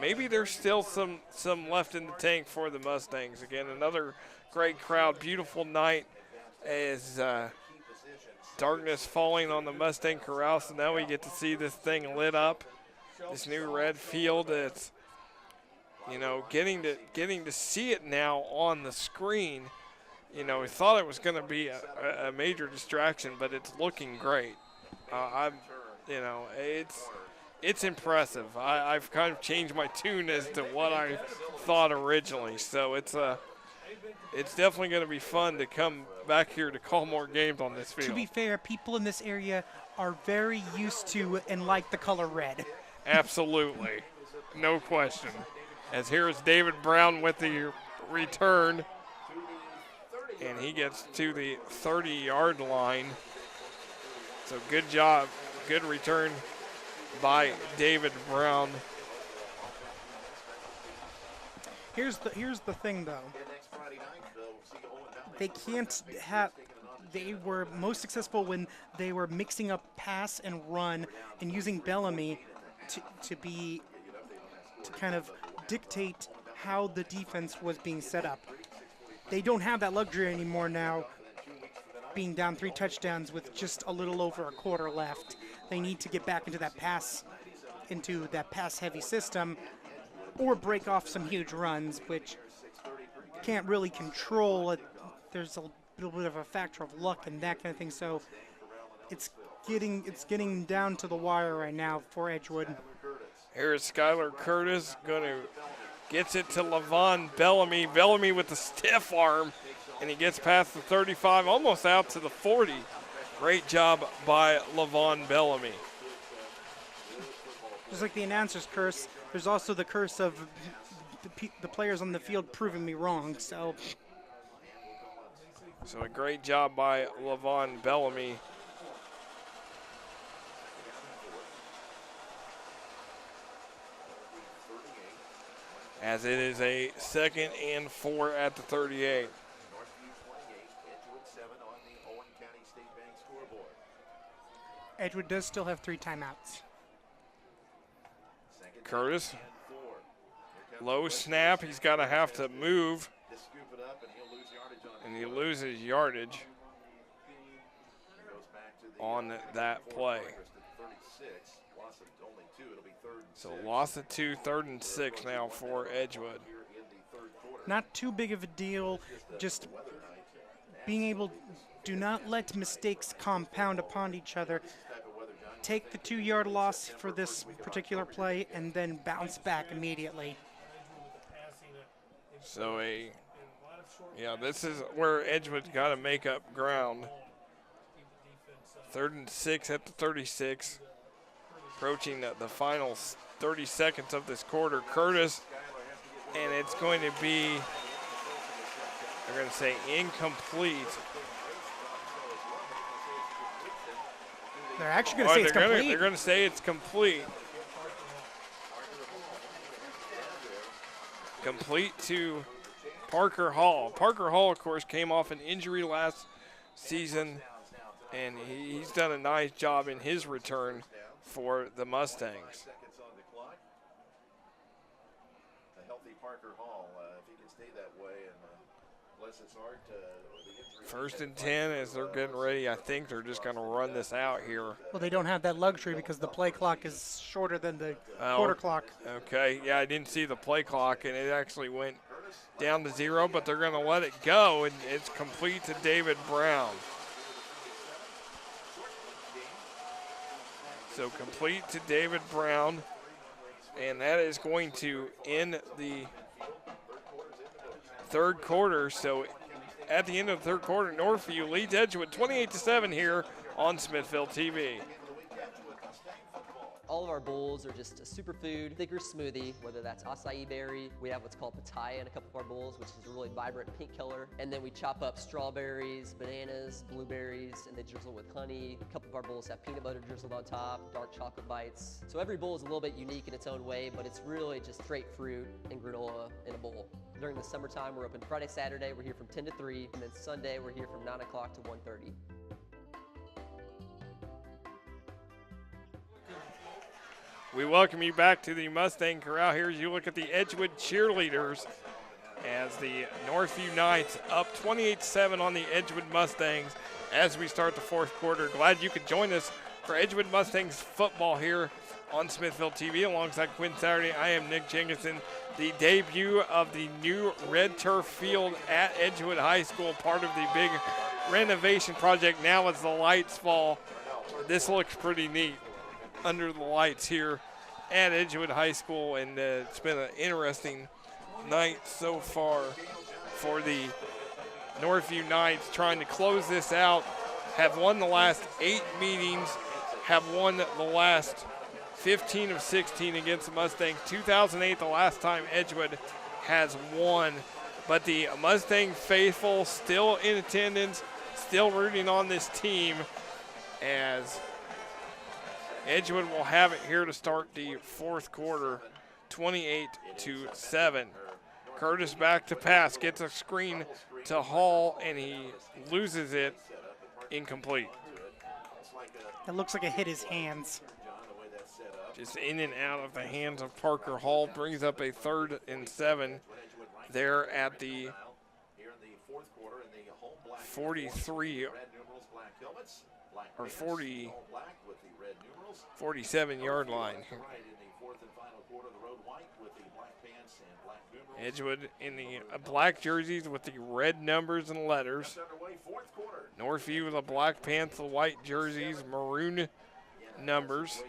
Speaker 1: maybe there's still some left in the tank for the Mustangs. Again, another great crowd, beautiful night as darkness falling on the Mustang Corral, so now we get to see this thing lit up, this new red field. It's you know, getting to see it now on the screen, you know, we thought it was going to be a major distraction, but it's looking great. You know, it's impressive. I've kind of changed my tune as to what I thought originally. So it's definitely going to be fun to come back here to call more games on this field.
Speaker 2: To be fair, people in this area are very used to and like the color red.
Speaker 1: Absolutely. No question. As here is David Brown with the return. And he gets to the 30-yard line. So good job. Good return by David Brown.
Speaker 2: Here's the thing, though. They were most successful when they were mixing up pass and run and using Bellamy to kind of dictate how the defense was being set up. They don't have that luxury anymore now, being down 3 touchdowns with just a little over a quarter left. They need to get back into that pass-heavy system, or break off some huge runs, which can't really control it. There's a little bit of a factor of luck and that kind of thing. So it's getting down to the wire right now for Edgewood.
Speaker 1: Here's Skylar Curtis gets it to Levon Bellamy. Bellamy with the stiff arm, and he gets past the 35, almost out to the 40. Great job by Levon Bellamy.
Speaker 2: Just like the announcer's curse, there's also the curse of the players on the field proving me wrong. So
Speaker 1: a great job by Levon Bellamy. As it is a 2nd and 4 at the 38.
Speaker 2: Edgewood does still have 3 timeouts.
Speaker 1: Curtis, low snap. He's got to have to move, and he loses yardage on that play. So loss of 2, 3rd and 6 now for Edgewood.
Speaker 2: Not too big of a deal, just being able, do not let mistakes compound upon each other. Take the 2-yard loss for this particular play and then bounce back immediately.
Speaker 1: So this is where Edgewood's got to make up ground. 3rd and 6 at the 36. Approaching the final 30 seconds of this quarter. Curtis, and it's going to be, they're going to say incomplete.
Speaker 2: They're actually going to say it's complete.
Speaker 1: They're going to say it's complete. Complete to Parker Hall. Parker Hall, of course, came off an injury last season, and he's done a nice job in his return for the Mustangs.
Speaker 4: A healthy Parker Hall, if he can stay that way, unless it's hard to.
Speaker 1: 1st and 10 as they're getting ready. I think they're just going to run this out here.
Speaker 2: Well, they don't have that luxury because the play clock is shorter than the quarter clock.
Speaker 1: Okay, yeah, I didn't see the play clock, and it actually went down to 0, but they're going to let it go, and it's complete to David Brown. So complete to David Brown, and that is going to end the 3rd quarter. So at the end of the 3rd quarter, Northview leads Edgewood 28-7 here on Smithville TV.
Speaker 5: All of our bowls are just a superfood, thicker smoothie, whether that's acai berry. We have what's called pitaya in a couple of our bowls, which is a really vibrant pink color. And then we chop up strawberries, bananas, blueberries, and they drizzle with honey. A couple of our bowls have peanut butter drizzled on top, dark chocolate bites. So every bowl is a little bit unique in its own way, but it's really just straight fruit and granola in a bowl. During the summertime, we're open Friday, Saturday, we're here from 10 to 3, and then Sunday, we're here from 9 o'clock to 1:30.
Speaker 1: We welcome you back to the Mustang Corral here as you look at the Edgewood cheerleaders as the Northview Knights up 28-7 on the Edgewood Mustangs as we start the 4th quarter. Glad you could join us for Edgewood Mustangs football here on Smithville TV alongside Quinn Saturday. I am Nick Jenkinson. The debut of the new red turf field at Edgewood High School, part of the big renovation project. Now as the lights fall, this looks pretty neat under the lights here at Edgewood High School, and it's been an interesting night so far for the Northview Knights, trying to close this out. Have won the last 8 meetings, have won the last 15 of 16 against the Mustangs. 2008, the last time Edgewood has won. But the Mustang faithful still in attendance, still rooting on this team, as Edgewood will have it here to start the fourth quarter, 28-7. Curtis back to pass, gets a screen to Hall, and he loses it, incomplete.
Speaker 2: It looks like it hit his hands.
Speaker 1: Just in and out of the hands of Parker Hall. Brings up a 3rd and 7 there at the 43 or 47-yard line. Edgewood in the black jerseys with the red numbers and letters. Northview with the black pants, the white jerseys, maroon numbers.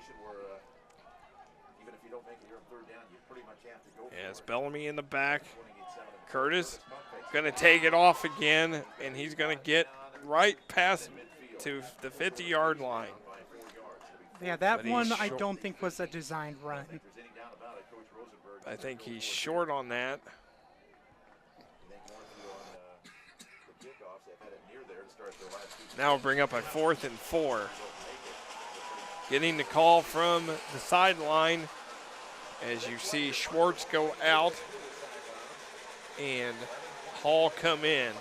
Speaker 1: Yes, Bellamy in the back. Curtis going to take it off again, and he's going to get right past to the 50-yard line.
Speaker 2: Yeah, that one I don't think was a designed run.
Speaker 1: I think he's short on that. Now we'll bring up a 4th and 4. Getting the call from the sideline as you see Schwartz go out and Hall come in.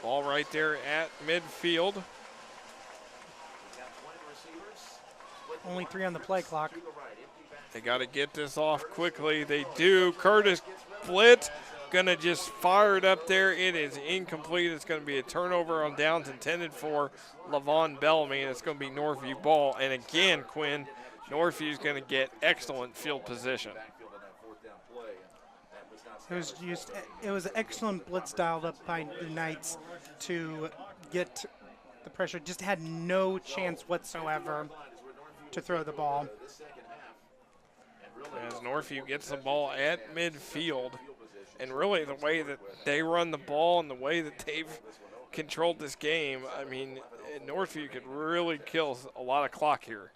Speaker 1: Ball right there at midfield.
Speaker 2: Only 3 on the play clock.
Speaker 1: They got to get this off quickly. They do. Curtis blitz, gonna just fire it up there. It is incomplete. It's gonna be a turnover on downs intended for Levon Bellamy, and it's gonna be Northview ball. And again, Quinn, Northview's gonna get excellent field position.
Speaker 2: It was an excellent blitz dialed up by the Knights to get the pressure. Just had no chance whatsoever to throw the ball.
Speaker 1: As Northview gets the ball at midfield, and really the way that they run the ball and the way that they've controlled this game, I mean, Northview could really kill a lot of clock here.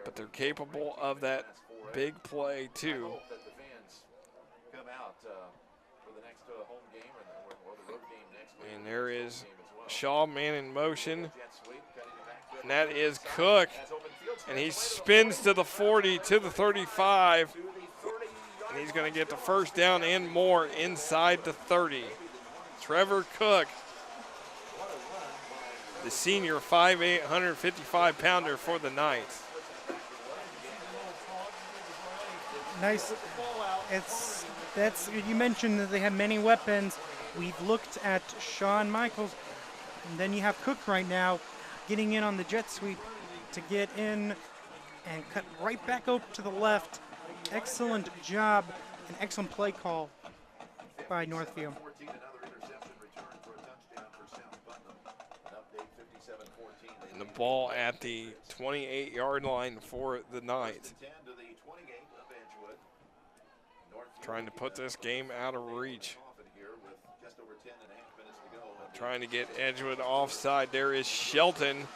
Speaker 1: But they're capable of that big play too. And there is Shaw, man in motion. And that is Cook. And he spins to the 40, to the 35. And he's going to get the first down and more inside the 30. Trevor Cook, the senior 5'8", 155-pounder for the Knights.
Speaker 2: Nice. You mentioned that they have many weapons. We've looked at Shawn Michaels, and then you have Cook right now getting in on the jet sweep to get in and cut right back up to the left. Excellent job, an excellent play call by Northview.
Speaker 1: And the ball at the 28-yard line for the Knights. Trying to put this game out of reach. Trying to get Edgewood offside. There is Shelton.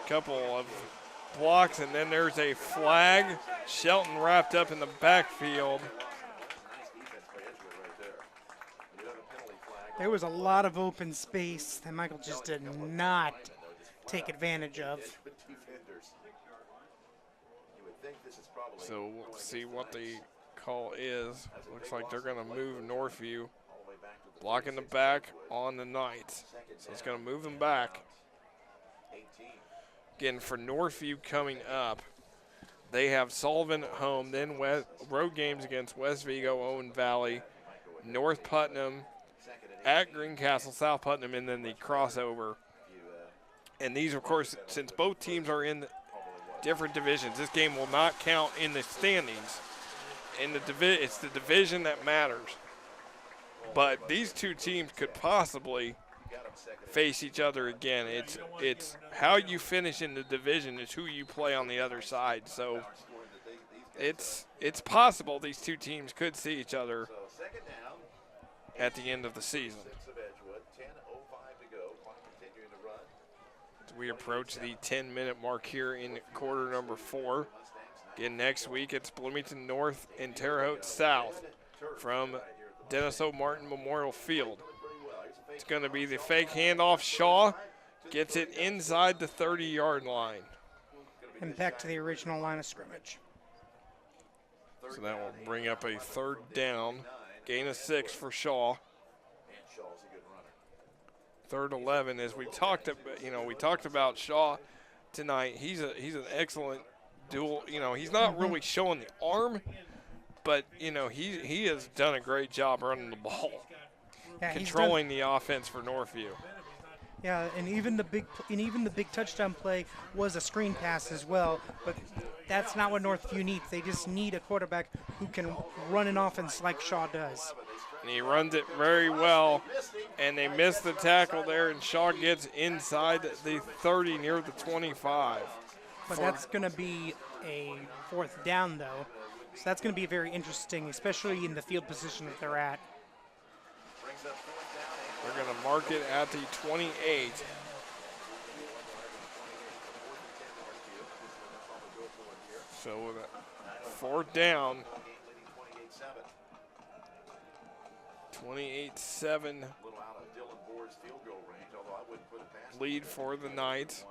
Speaker 1: Couple of blocks, and then there's a flag. Shelton wrapped up in the backfield.
Speaker 2: There was a lot of open space that Michael just did not take advantage of.
Speaker 1: So we'll see what the call is. Looks like they're going to move Northview. Blocking the back on the Knights. So it's going to move them back. Again, for Northview coming up, they have Sullivan at home, then road games against West Vigo, Owen Valley, North Putnam, at Greencastle, South Putnam, and then the crossover And these, of course, since both teams are in different divisions, this game will not count in the standings. It's the division that matters. But these two teams could possibly face each other again. It's how you finish in the division is who you play on the other side. So it's possible these two teams could see each other at the end of the season. As we approach the 10-minute mark here in quarter number 4. Again, next week it's Bloomington North and Terre Haute South from Dennis O. Martin Memorial Field. It's going to be the fake handoff. Shaw gets it inside the 30-yard line.
Speaker 2: And back to the original line of scrimmage.
Speaker 1: So that will bring up a 3rd down. Gain of 6 for Shaw. 3rd 11. As we talked about, we talked about Shaw tonight. He's an excellent dual. He's not really showing the arm, but he has done a great job running the ball, controlling the offense for Northview.
Speaker 2: Yeah, and even the big touchdown play was a screen pass as well. But that's not what Northview needs. They just need a quarterback who can run an offense like Shaw does.
Speaker 1: And he runs it very well, and they miss the tackle there, and Shaw gets inside the 30 near the 25.
Speaker 2: But that's going to be a 4th down, though. So that's going to be very interesting, especially in the field position that they're at.
Speaker 1: They're going to mark it at the 28. So with a 4th down, 28-7 lead for the Knights.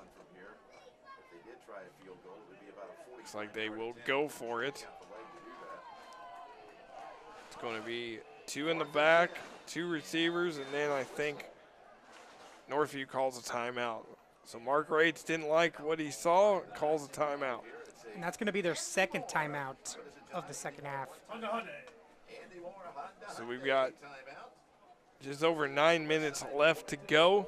Speaker 1: Looks like they will go for it. It's going to be 2 in the back, 2 receivers, and then I think Northview calls a timeout. So Mark Rates didn't like what he saw, calls a timeout.
Speaker 2: And that's going to be their 2nd timeout of the second half.
Speaker 1: So we've got just over 9 minutes left to go.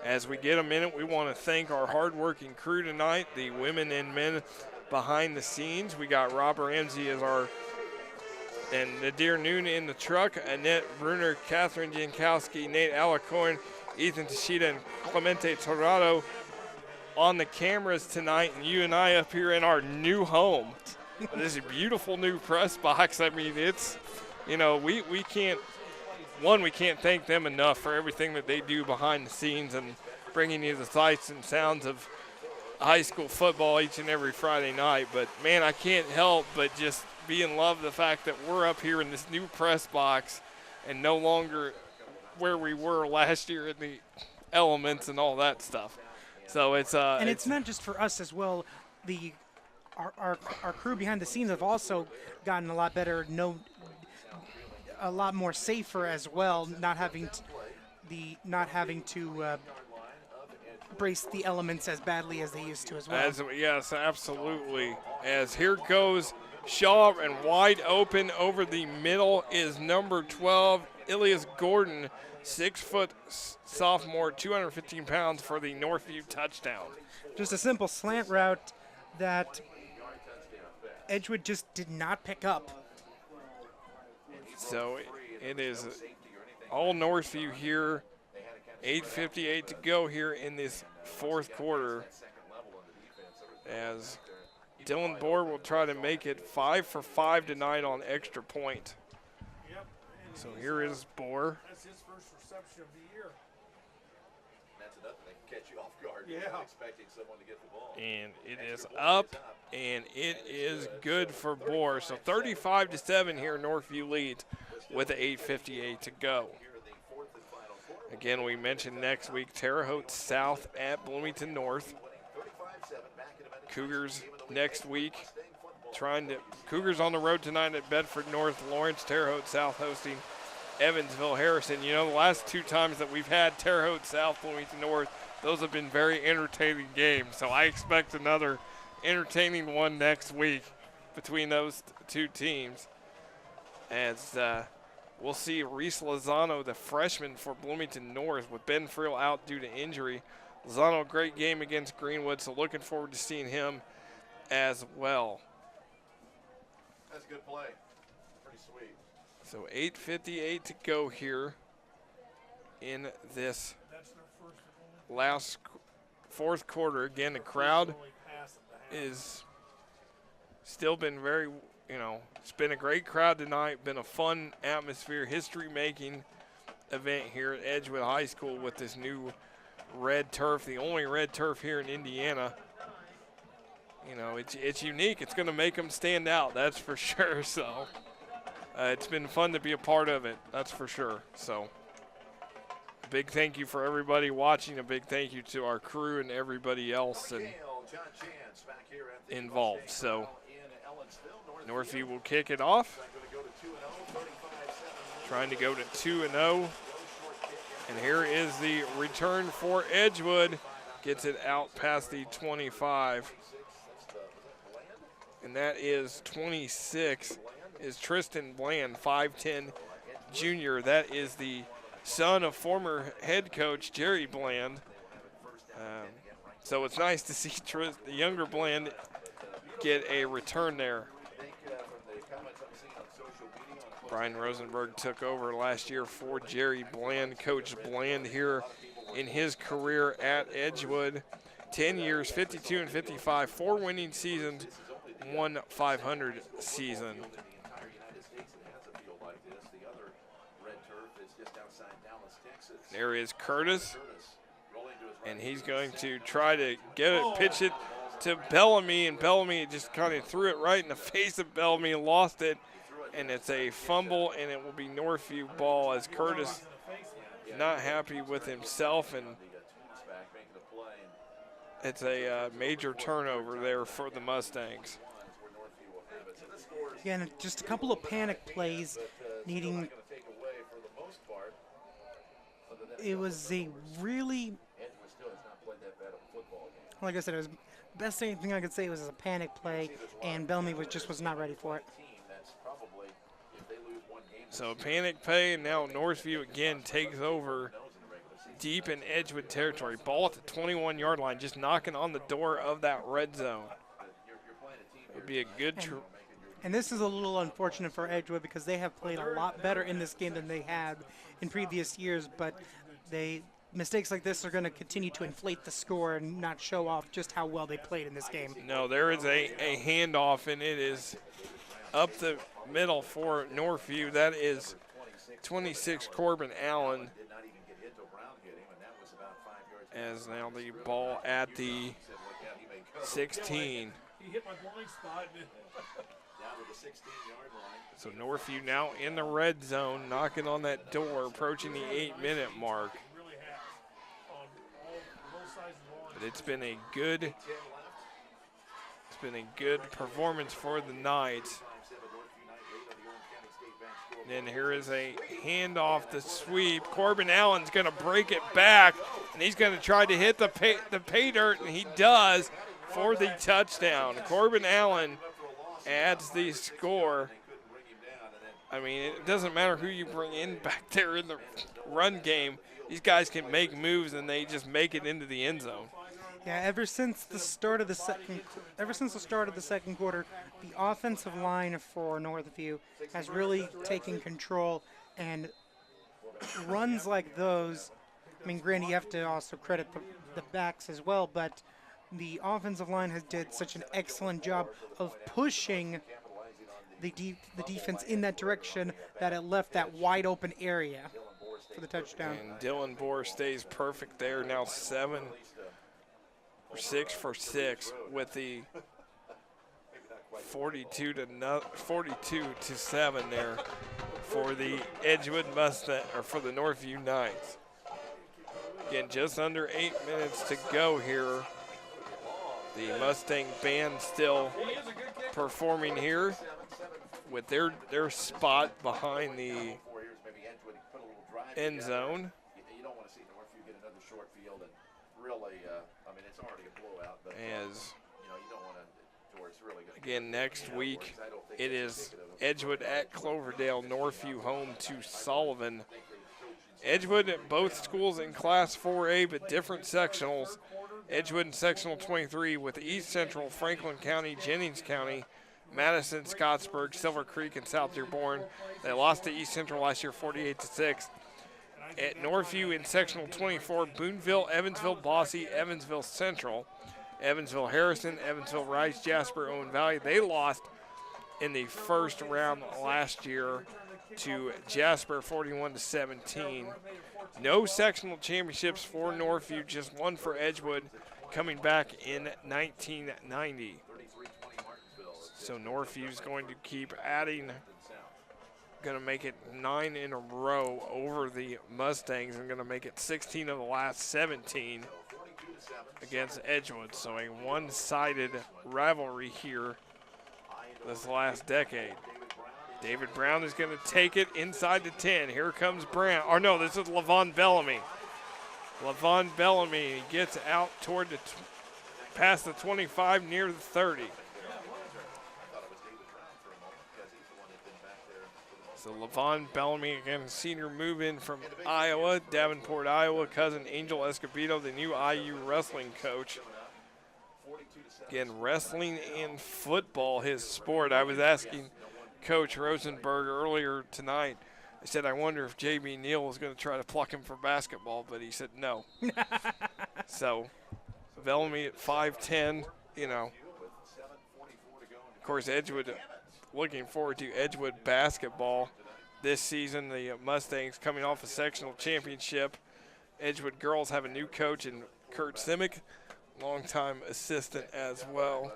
Speaker 1: As we get a minute, we want to thank our hardworking crew tonight, the women and men behind the scenes. We got Rob Ramsey as and Nadir Noon in the truck, Annette Bruner, Catherine Jankowski, Nate Alacorn, Ethan Tashida, and Clemente Torrado on the cameras tonight, and you and I up here in our new home. This is a beautiful new press box. I mean, it's, we can't thank them enough for everything that they do behind the scenes and bringing you the sights and sounds of high school football each and every Friday night. But, man, I can't help but just be in love with the fact that we're up here in this new press box and no longer where we were last year in the elements and all that stuff. So it's
Speaker 2: and it's not just for us as well. Our crew behind the scenes have also gotten a lot better, a lot more safer as well, not having to brace the elements as badly as they used to as well.
Speaker 1: Yes, absolutely. As here goes Shaw, and wide open over the middle is number 12, Ilias Gordon, 6-foot sophomore, 215 pounds for the Northview touchdown.
Speaker 2: Just a simple slant route that Edgewood just did not pick up.
Speaker 1: So it is all Northview here. 8:58 to go here in this 4th quarter, as Dylan Bohr will try to make it 5 for 5 tonight on extra point. So here is Bohr.
Speaker 3: That's his first reception of the year.
Speaker 4: That's enough to catch you off guard.
Speaker 3: Yeah.
Speaker 4: You're not expecting someone to get the ball.
Speaker 1: And it is up, and it is good for Bohr. So 35-7 here, Northview leads with 8:58 to go. Again, we mentioned next week, Terre Haute South at Bloomington North. Cougars next week. Cougars on the road tonight at Bedford North, Lawrence. Terre Haute South hosting Evansville Harrison. The last 2 times that we've had Terre Haute South, Bloomington North, those have been very entertaining games. So I expect another entertaining one next week between those 2 teams. As we'll see Reese Lozano, the freshman for Bloomington North, with Ben Friel out due to injury. Lozano, great game against Greenwood, so looking forward to seeing him as well.
Speaker 4: That's a good play. Pretty sweet.
Speaker 1: So 8:58 to go here in this last fourth quarter. Again, the crowd is still been very, it's been a great crowd tonight, been a fun atmosphere, history-making event here at Edgewood High School with this new red turf, the only red turf here in Indiana. It's unique. It's going to make them stand out, that's for sure. So it's been fun to be a part of it, that's for sure. So a big thank you for everybody watching. A big thank you to our crew and everybody else involved. So Northview will kick it off, trying to go to 2-0. And here is the return for Edgewood. Gets it out past the 25. And that is 26, is Tristan Bland, 5'10", junior. That is the son of former head coach Jerry Bland. So it's nice to see the younger Bland get a return there. Brian Rosenberg took over last year for Jerry Bland. Coach Bland here in his career at Edgewood. 10 years, 52 and 55, 4 winning seasons, 1 500 season. There is Curtis, and he's going to try to get it, pitch it to Bellamy, and Bellamy just kind of threw it right in the face of Bellamy and lost it. And it's a fumble, and it will be Northview ball as Curtis not happy with himself, and it's a major turnover there for the Mustangs.
Speaker 2: Again, just a couple of panic plays needing. It was a really, like I said, it was best thing I could say was a panic play, and Bellamy was not ready for it.
Speaker 1: So panic play, and now Northview again takes over deep in Edgewood territory. Ball at the 21-yard line, just knocking on the door of that red zone. It would be a good.
Speaker 2: And this is a little unfortunate for Edgewood because they have played a lot better in this game than they had in previous years, but mistakes like this are going to continue to inflate the score and not show off just how well they played in this game.
Speaker 1: No, there is a handoff, and it is up the middle for Northview. That is 26 Corbin Allen. As now the ball at the 16.
Speaker 3: He hit my blind spot.
Speaker 1: So Northview now in the red zone, knocking on that door, approaching the 8-minute mark. But it's been a good performance for the Knights. And then here is a handoff, the sweep. Corbin Allen's going to break it back, and he's going to try to hit the pay dirt, and he does for the touchdown. Corbin Allen adds the score. I mean, it doesn't matter who you bring in back there in the run game. These guys can make moves, and they just make it into the end zone.
Speaker 2: Yeah, ever since the start of the second quarter, the offensive line for Northview has really taken control, and runs like those. I mean, granted, you have to also credit the backs as well, but the offensive line has did such an excellent job of pushing the defense in that direction that it left that wide open area for the touchdown.
Speaker 1: And Dylan Bohr stays perfect there. Now 6 for 6 with the 42 to 7 there for the Edgewood Mustang, or for the Northview Knights. Again, just under 8 minutes to go here. The Mustang band still performing here with their spot behind the end zone.
Speaker 4: You don't want to see Northview get another short field, and really, I mean, it's already a blowout, but
Speaker 1: as
Speaker 4: you don't want to where it's really going to.
Speaker 1: Again, next week it is Edgewood at Cloverdale, Northview home to Sullivan. Edgewood, both schools in Class 4A, but different sectionals. Edgewood in Sectional 23 with East Central, Franklin County, Jennings County, Madison, Scottsburg, Silver Creek, and South Dearborn. They lost to East Central last year 48-6. At Northview in Sectional 24, Boonville, Evansville, Bossy, Evansville Central, Evansville Harrison, Evansville Rice, Jasper, Owen Valley. They lost in the first round last year to Jasper 41-17. No sectional championships for Northview, just one for Edgewood coming back in 1990. So Northview's going to keep adding, going to make it 9 in a row over the Mustangs and going to make it 16 of the last 17 against Edgewood. So a one-sided rivalry here this last decade. David Brown is going to take it inside the 10. Here comes Brown. Or no, this is Levon Bellamy. Levon Bellamy gets out toward the past the 25 near the 30. So Levon Bellamy, again, senior move-in from Iowa, Davenport, Iowa. Cousin Angel Escobedo, the new IU wrestling coach. Again, wrestling and football, his sport. I was asking Coach Rosenberg earlier tonight. I said, I wonder if J.B. Neal was going to try to pluck him for basketball, but he said no. So Bellamy at 5'10", you know. Of course, Edgewood, looking forward to Edgewood basketball this season. The Mustangs coming off a sectional championship. Edgewood girls have a new coach in Kurt Simic, longtime assistant as well.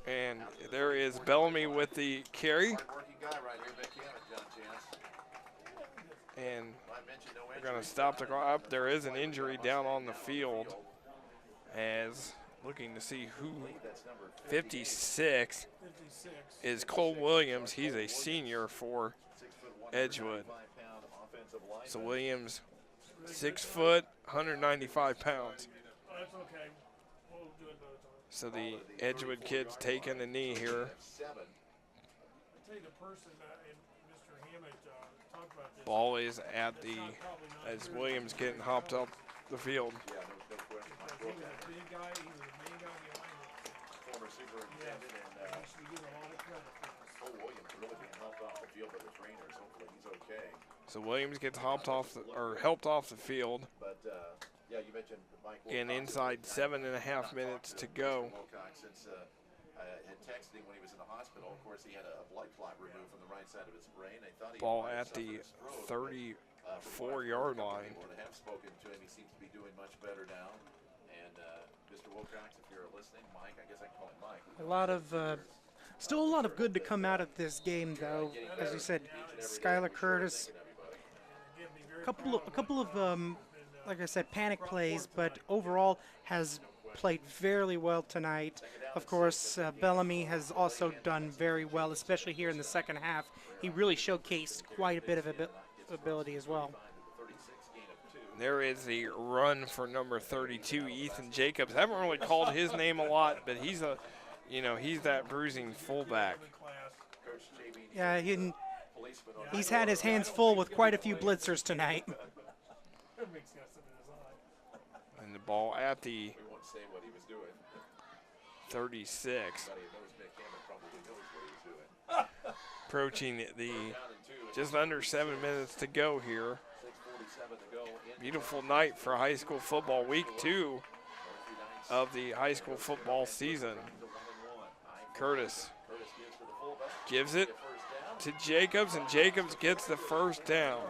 Speaker 1: And there is Bellamy with the carry. And we're going to stop the clock. There is an injury down on the field, as looking to see who. 56 is Cole Williams. He's a senior for Edgewood. So Williams, 6 foot, 195 pounds. So the Edgewood kid's taking the knee here. Ball is at the, as Williams getting hopped up the field. So Williams gets hopped off or helped off the field. And inside 7.5 minutes to go. Ball at the 34-yard line.
Speaker 2: Still a lot of good to come out of this game, though. As you said, Skylar Curtis, a couple of like I said, panic plays, but overall has played very well tonight. Of course, Bellamy has also done very well, especially here in the second half. He really showcased quite a bit of ability as well.
Speaker 1: There is the run for number 32, Ethan Jacobs. I haven't really called his name a lot, but he's a, he's that bruising fullback.
Speaker 2: Yeah, he's had his hands full with quite a few blitzers tonight.
Speaker 1: And the ball at the 36. Approaching the just under 7 minutes to go here. Beautiful night for high school football, week 2 of the high school football season. Curtis gives it to Jacobs, and Jacobs gets the first down.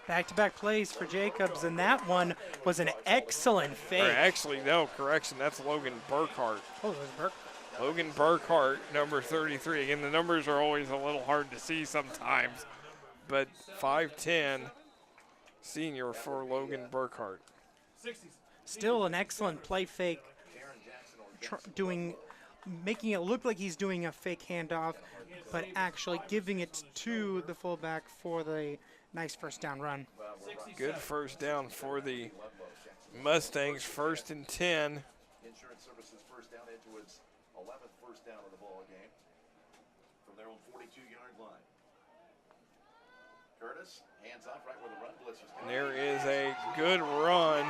Speaker 2: Back-to-back plays for Jacobs, and that one was an excellent fake.
Speaker 1: Or actually, no, correction, that's Logan Burkhart.
Speaker 2: Oh, it was Burkhart.
Speaker 1: Logan Burkhart, number 33. Again, the numbers are always a little hard to see sometimes, but 5'10", senior for Logan Burkhart.
Speaker 2: Still an excellent play fake, making it look like he's doing a fake handoff, but actually giving it to the fullback for the nice first down run.
Speaker 1: Good first down for the Mustangs, 1st and 10.
Speaker 4: Insurance Services first down, Edgewood's 11th first down of the ball game from their own 42-yard line. Curtis, hands off right where the run blitz was
Speaker 1: And there is a good run.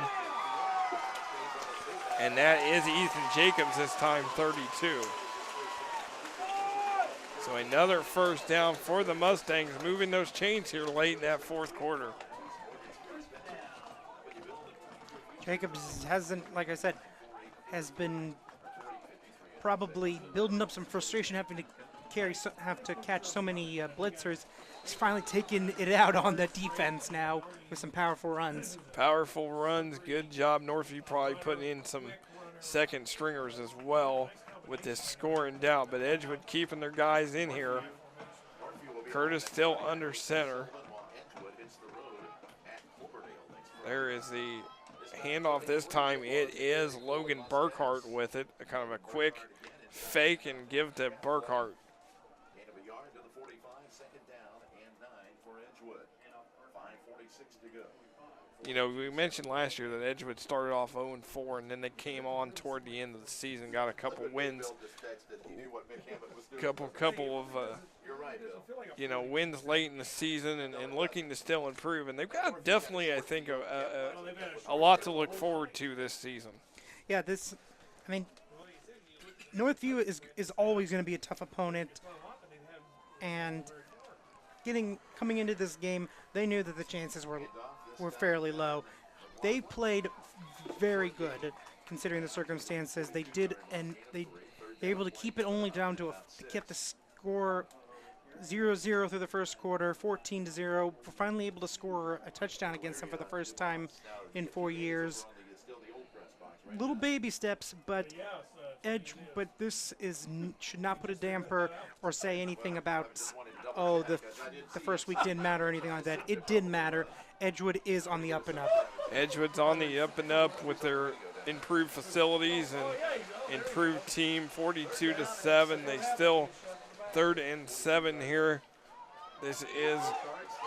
Speaker 1: And that is Ethan Jacobs this time, 32. So another first down for the Mustangs, moving those chains here late in that fourth quarter.
Speaker 2: Jacobs hasn't, like I said, has been probably building up some frustration having to catch so many blitzers. He's finally taken it out on the defense now with some powerful runs.
Speaker 1: Powerful runs, good job. Northview probably putting in some second stringers as well with this scoring down, but Edgewood keeping their guys in here. Curtis still under center. There is the handoff this time. It is Logan Burkhart with it, a kind of a quick fake and give to Burkhart.
Speaker 4: Gain of a yard to the 45, second down and 9 for Edgewood. 5:46 to go.
Speaker 1: You know, we mentioned last year that Edgewood started off 0-4, and then they came on toward the end of the season, got a couple wins, couple of you know, wins late in the season, and looking to still improve. And they've got definitely, I think, a lot to look forward to this season.
Speaker 2: Yeah, I mean, Northview is always going to be a tough opponent, and coming into this game, they knew that the chances were fairly low. They played very good considering the circumstances. They did, and they were able to keep it only down to kept the score 0-0 through the first quarter, 14-0. We're finally able to score a touchdown against them for the first time in 4 years. Little baby steps, but this should not put a damper or say anything about, oh, the first week didn't matter or anything like that. It did matter. Edgewood is on the up and up.
Speaker 1: Edgewood's on the up and up with their improved facilities and improved team, 42-7. They still 3rd and 7 here. This is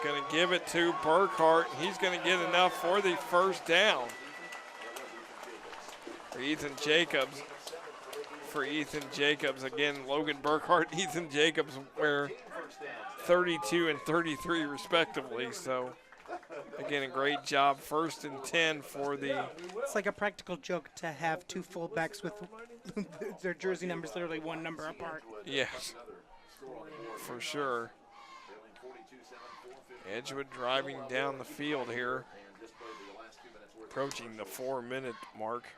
Speaker 1: going to give it to Burkhart. He's going to get enough for the first down. For Ethan Jacobs, again, Logan Burkhart, Ethan Jacobs, were 32 and 33 respectively. So, again, a great job. 1st and 10 for the...
Speaker 2: It's like a practical joke to have two fullbacks with their jersey numbers literally one number apart.
Speaker 1: Yes, for sure. Edgewood driving down the field here, approaching the 4-minute mark.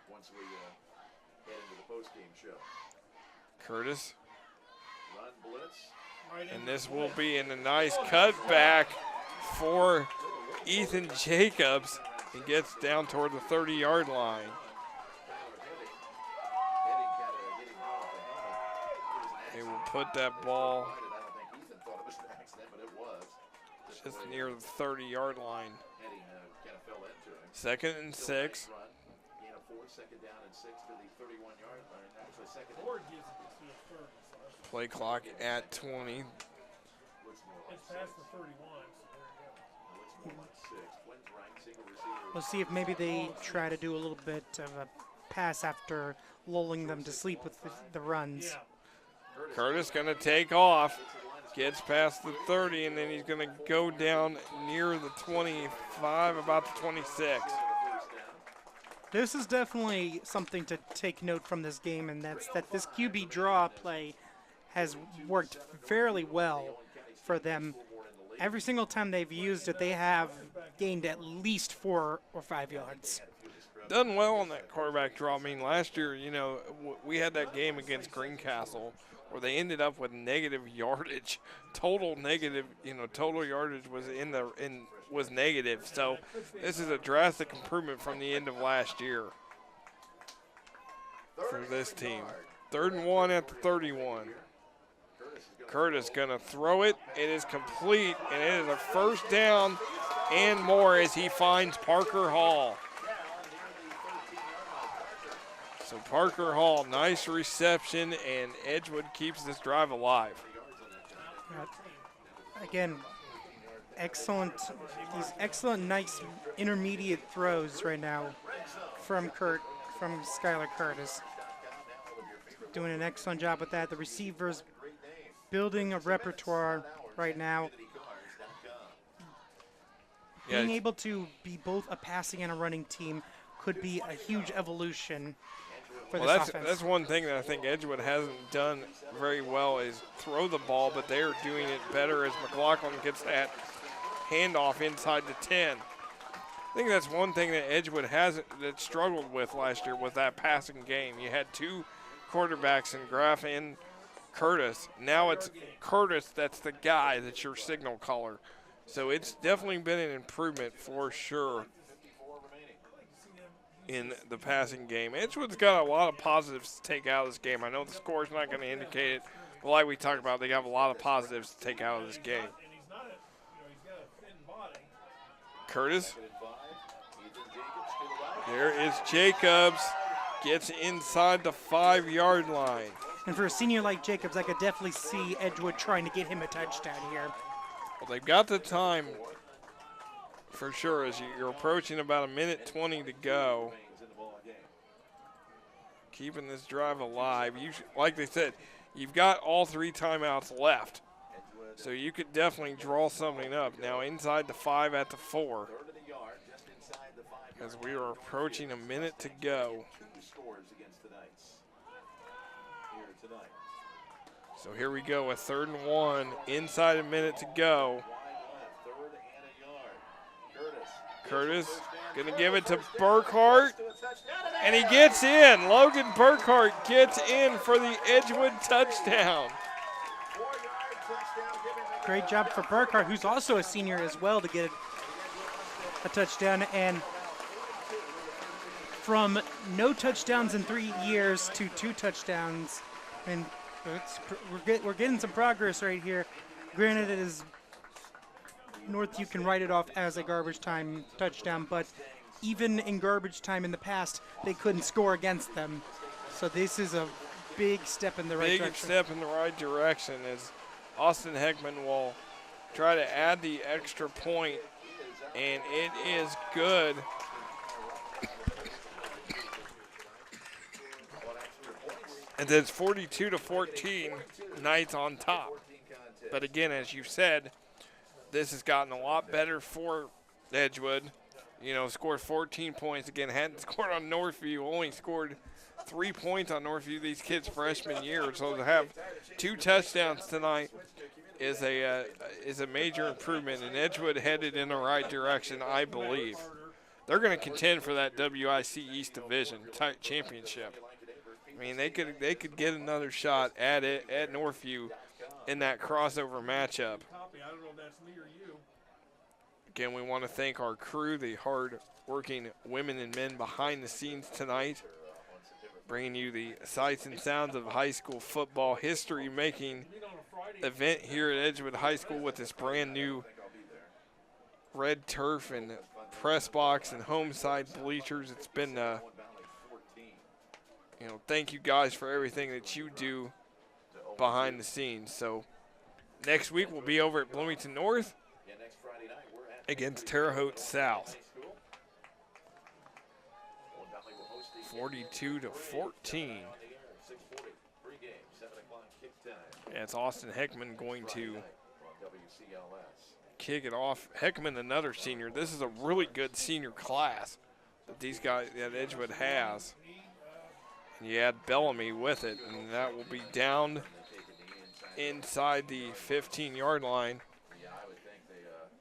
Speaker 1: Curtis. And this will be in a nice cutback for Ethan Jacobs. He gets down toward the 30-yard line. They will put that ball just near the 30-yard line. 2nd and 6. Play clock at 20.
Speaker 3: It's past the 31.
Speaker 2: We'll see if maybe they try to do a little bit of a pass after lulling them to sleep with the runs.
Speaker 1: Curtis going to take off, gets past the 30, and then he's going to go down near the 25, about the 26.
Speaker 2: This is definitely something to take note from this game, and that's that this QB draw play has worked fairly well for them. Every single time they've used it, they have gained at least 4 or 5 yards.
Speaker 1: Done well on that quarterback draw. I mean, last year, you know, we had that game against Greencastle where they ended up with negative yardage, total negative. You know, total yardage was was negative. So this is a drastic improvement from the end of last year for this team. 3rd and 1 at the 31. Curtis gonna throw it. It is complete, and it is a first down and more as he finds Parker Hall. So Parker Hall, nice reception, and Edgewood keeps this drive alive.
Speaker 2: Again, these excellent, nice intermediate throws right now from Skylar Curtis. Doing an excellent job with that. The receivers building a repertoire right now. being able to be both a passing and a running team could be a huge evolution for this offense.
Speaker 1: That's one thing that I think Edgewood hasn't done very well is throw the ball, but they are doing it better as McLaughlin gets that handoff inside the 10. I think that's one thing that Edgewood that struggled with last year was that passing game. You had two quarterbacks in Graff and Curtis. Now it's Curtis that's the guy that's your signal caller. So it's definitely been an improvement for sure in the passing game. Edgewood's got a lot of positives to take out of this game. I know the score's not going to indicate it, but like we talked about, they have a lot of positives to take out of this game. Curtis. There is Jacobs. Gets inside the 5-yard line.
Speaker 2: And for a senior like Jacobs, I could definitely see Edgewood trying to get him a touchdown here.
Speaker 1: Well, they've got the time for sure as you're approaching about 1:20 to go. Keeping this drive alive. Like they said, you've got all 3 timeouts left. So you could definitely draw something up. Now inside the 5 at the 4. As we are approaching 1 minute to go. So here we go, a 3rd and 1, inside 1 minute to go. Curtis gonna give it to Burkhart, and he gets in. Logan Burkhart gets in for the Edgewood touchdown.
Speaker 2: Great job for Burkhart, who's also a senior as well, to get a touchdown. And from no touchdowns in 3 years to 2 touchdowns, and we're getting some progress right here. Granted, it is Northview can write it off as a garbage time touchdown, but even in garbage time in the past, they couldn't score against them. So this is a big step in the right direction.
Speaker 1: Big step in the right direction as Austin Heckman will try to add the extra point, and it is good. And then it's 42-14, Knights on top. But again, as you said, this has gotten a lot better for Edgewood. You know, scored 14 points. Again, hadn't scored on Northview, only scored 3 points on Northview these kids' freshman year. So to have 2 touchdowns tonight is a major improvement, and Edgewood headed in the right direction, I believe. They're going to contend for that WIC East Division championship. I mean, they could get another shot at Northview in that crossover matchup. Again, we want to thank our crew, the hard-working women and men behind the scenes tonight, bringing you the sights and sounds of high school football history-making event here at Edgewood High School with this brand-new red turf and press box and home side bleachers. It's been thank you guys for everything that you do behind the scenes. So next week we'll be over at Bloomington North against Terre Haute South. 42-14. Yeah, it's Austin Heckman going to kick it off. Heckman, another senior. This is a really good senior class that these guys that Edgewood has. And you add Bellamy with it, and that will be down inside the 15-yard line.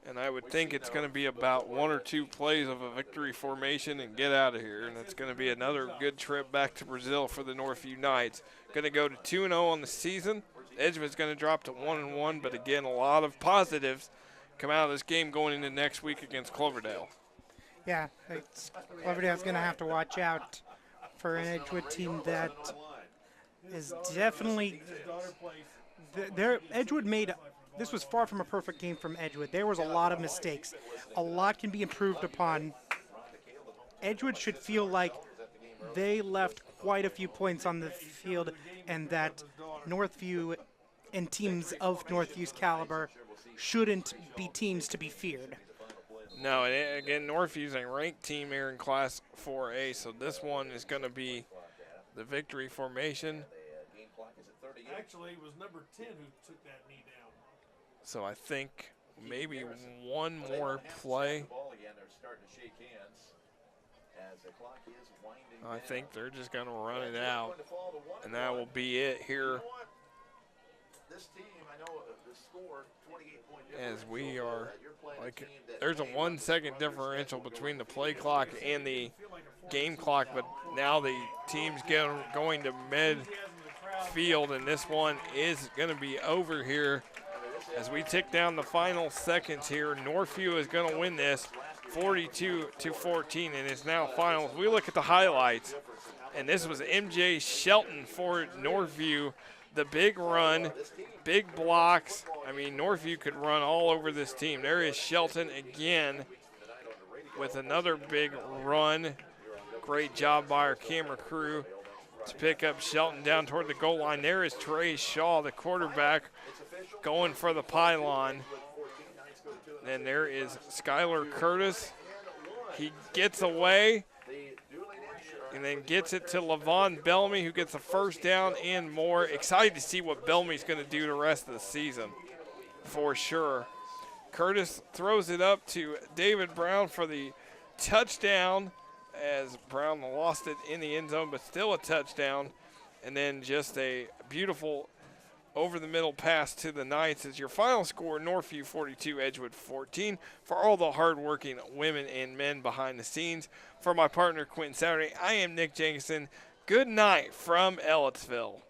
Speaker 1: And I would think it's going to be about 1 or 2 plays of a victory formation and get out of here. And it's going to be another good trip back to Brazil for the Northview Knights. Going to go to 2-0 on the season. Edgewood's going to drop to 1-1, but again, a lot of positives come out of this game going into next week against Cloverdale.
Speaker 2: Yeah, Cloverdale's going to have to watch out for an Edgewood team that is definitely Edgewood made. This was far from a perfect game from Edgewood. There was a lot of mistakes. A lot can be improved upon. Edgewood should feel like they left quite a few points on the field, and that Northview and teams of Northview's caliber shouldn't be teams to be feared.
Speaker 1: No, and again, Northview's a ranked team here in Class 4A, so this one is going to be the victory formation.
Speaker 3: Actually, it was number 10 who took that knee down.
Speaker 1: So I think maybe one more play.
Speaker 4: starting to shake hands as the clock is winding
Speaker 1: I
Speaker 4: down.
Speaker 1: think they're just going to run it out, and that will be it here.
Speaker 4: You know what? This team, I know the score, 28-point
Speaker 1: As we
Speaker 4: differential,
Speaker 1: are,
Speaker 4: you're playing a
Speaker 1: like,
Speaker 4: team that
Speaker 1: there's a
Speaker 4: may
Speaker 1: 1
Speaker 4: run
Speaker 1: second
Speaker 4: their
Speaker 1: differential
Speaker 4: schedule
Speaker 1: between the
Speaker 4: going
Speaker 1: play
Speaker 4: forward.
Speaker 1: clock and the game clock, but now the team's going to midfield, and this one is going to be over here. As we tick down the final seconds here, Northview is going to win this 42-14, and it's now finals. We look at the highlights, and this was MJ Shelton for Northview. The big run, big blocks. I mean, Northview could run all over this team. There is Shelton again with another big run. Great job by our camera crew to pick up Shelton down toward the goal line. There is Trey Shaw, the quarterback, going for the pylon. Then there is Skylar Curtis. He gets away and then gets it to Levon Bellamy, who gets a first down and more. Excited to see what Bellamy's going to do the rest of the season for sure. Curtis throws it up to David Brown for the touchdown, as Brown lost it in the end zone, but still a touchdown. And then just a beautiful over-the-middle pass to the Knights as your final score, Northview 42, Edgewood 14, for all the hard-working women and men behind the scenes. For my partner, Quentin Saturday, I am Nick Jenkinson. Good night from Ellettsville.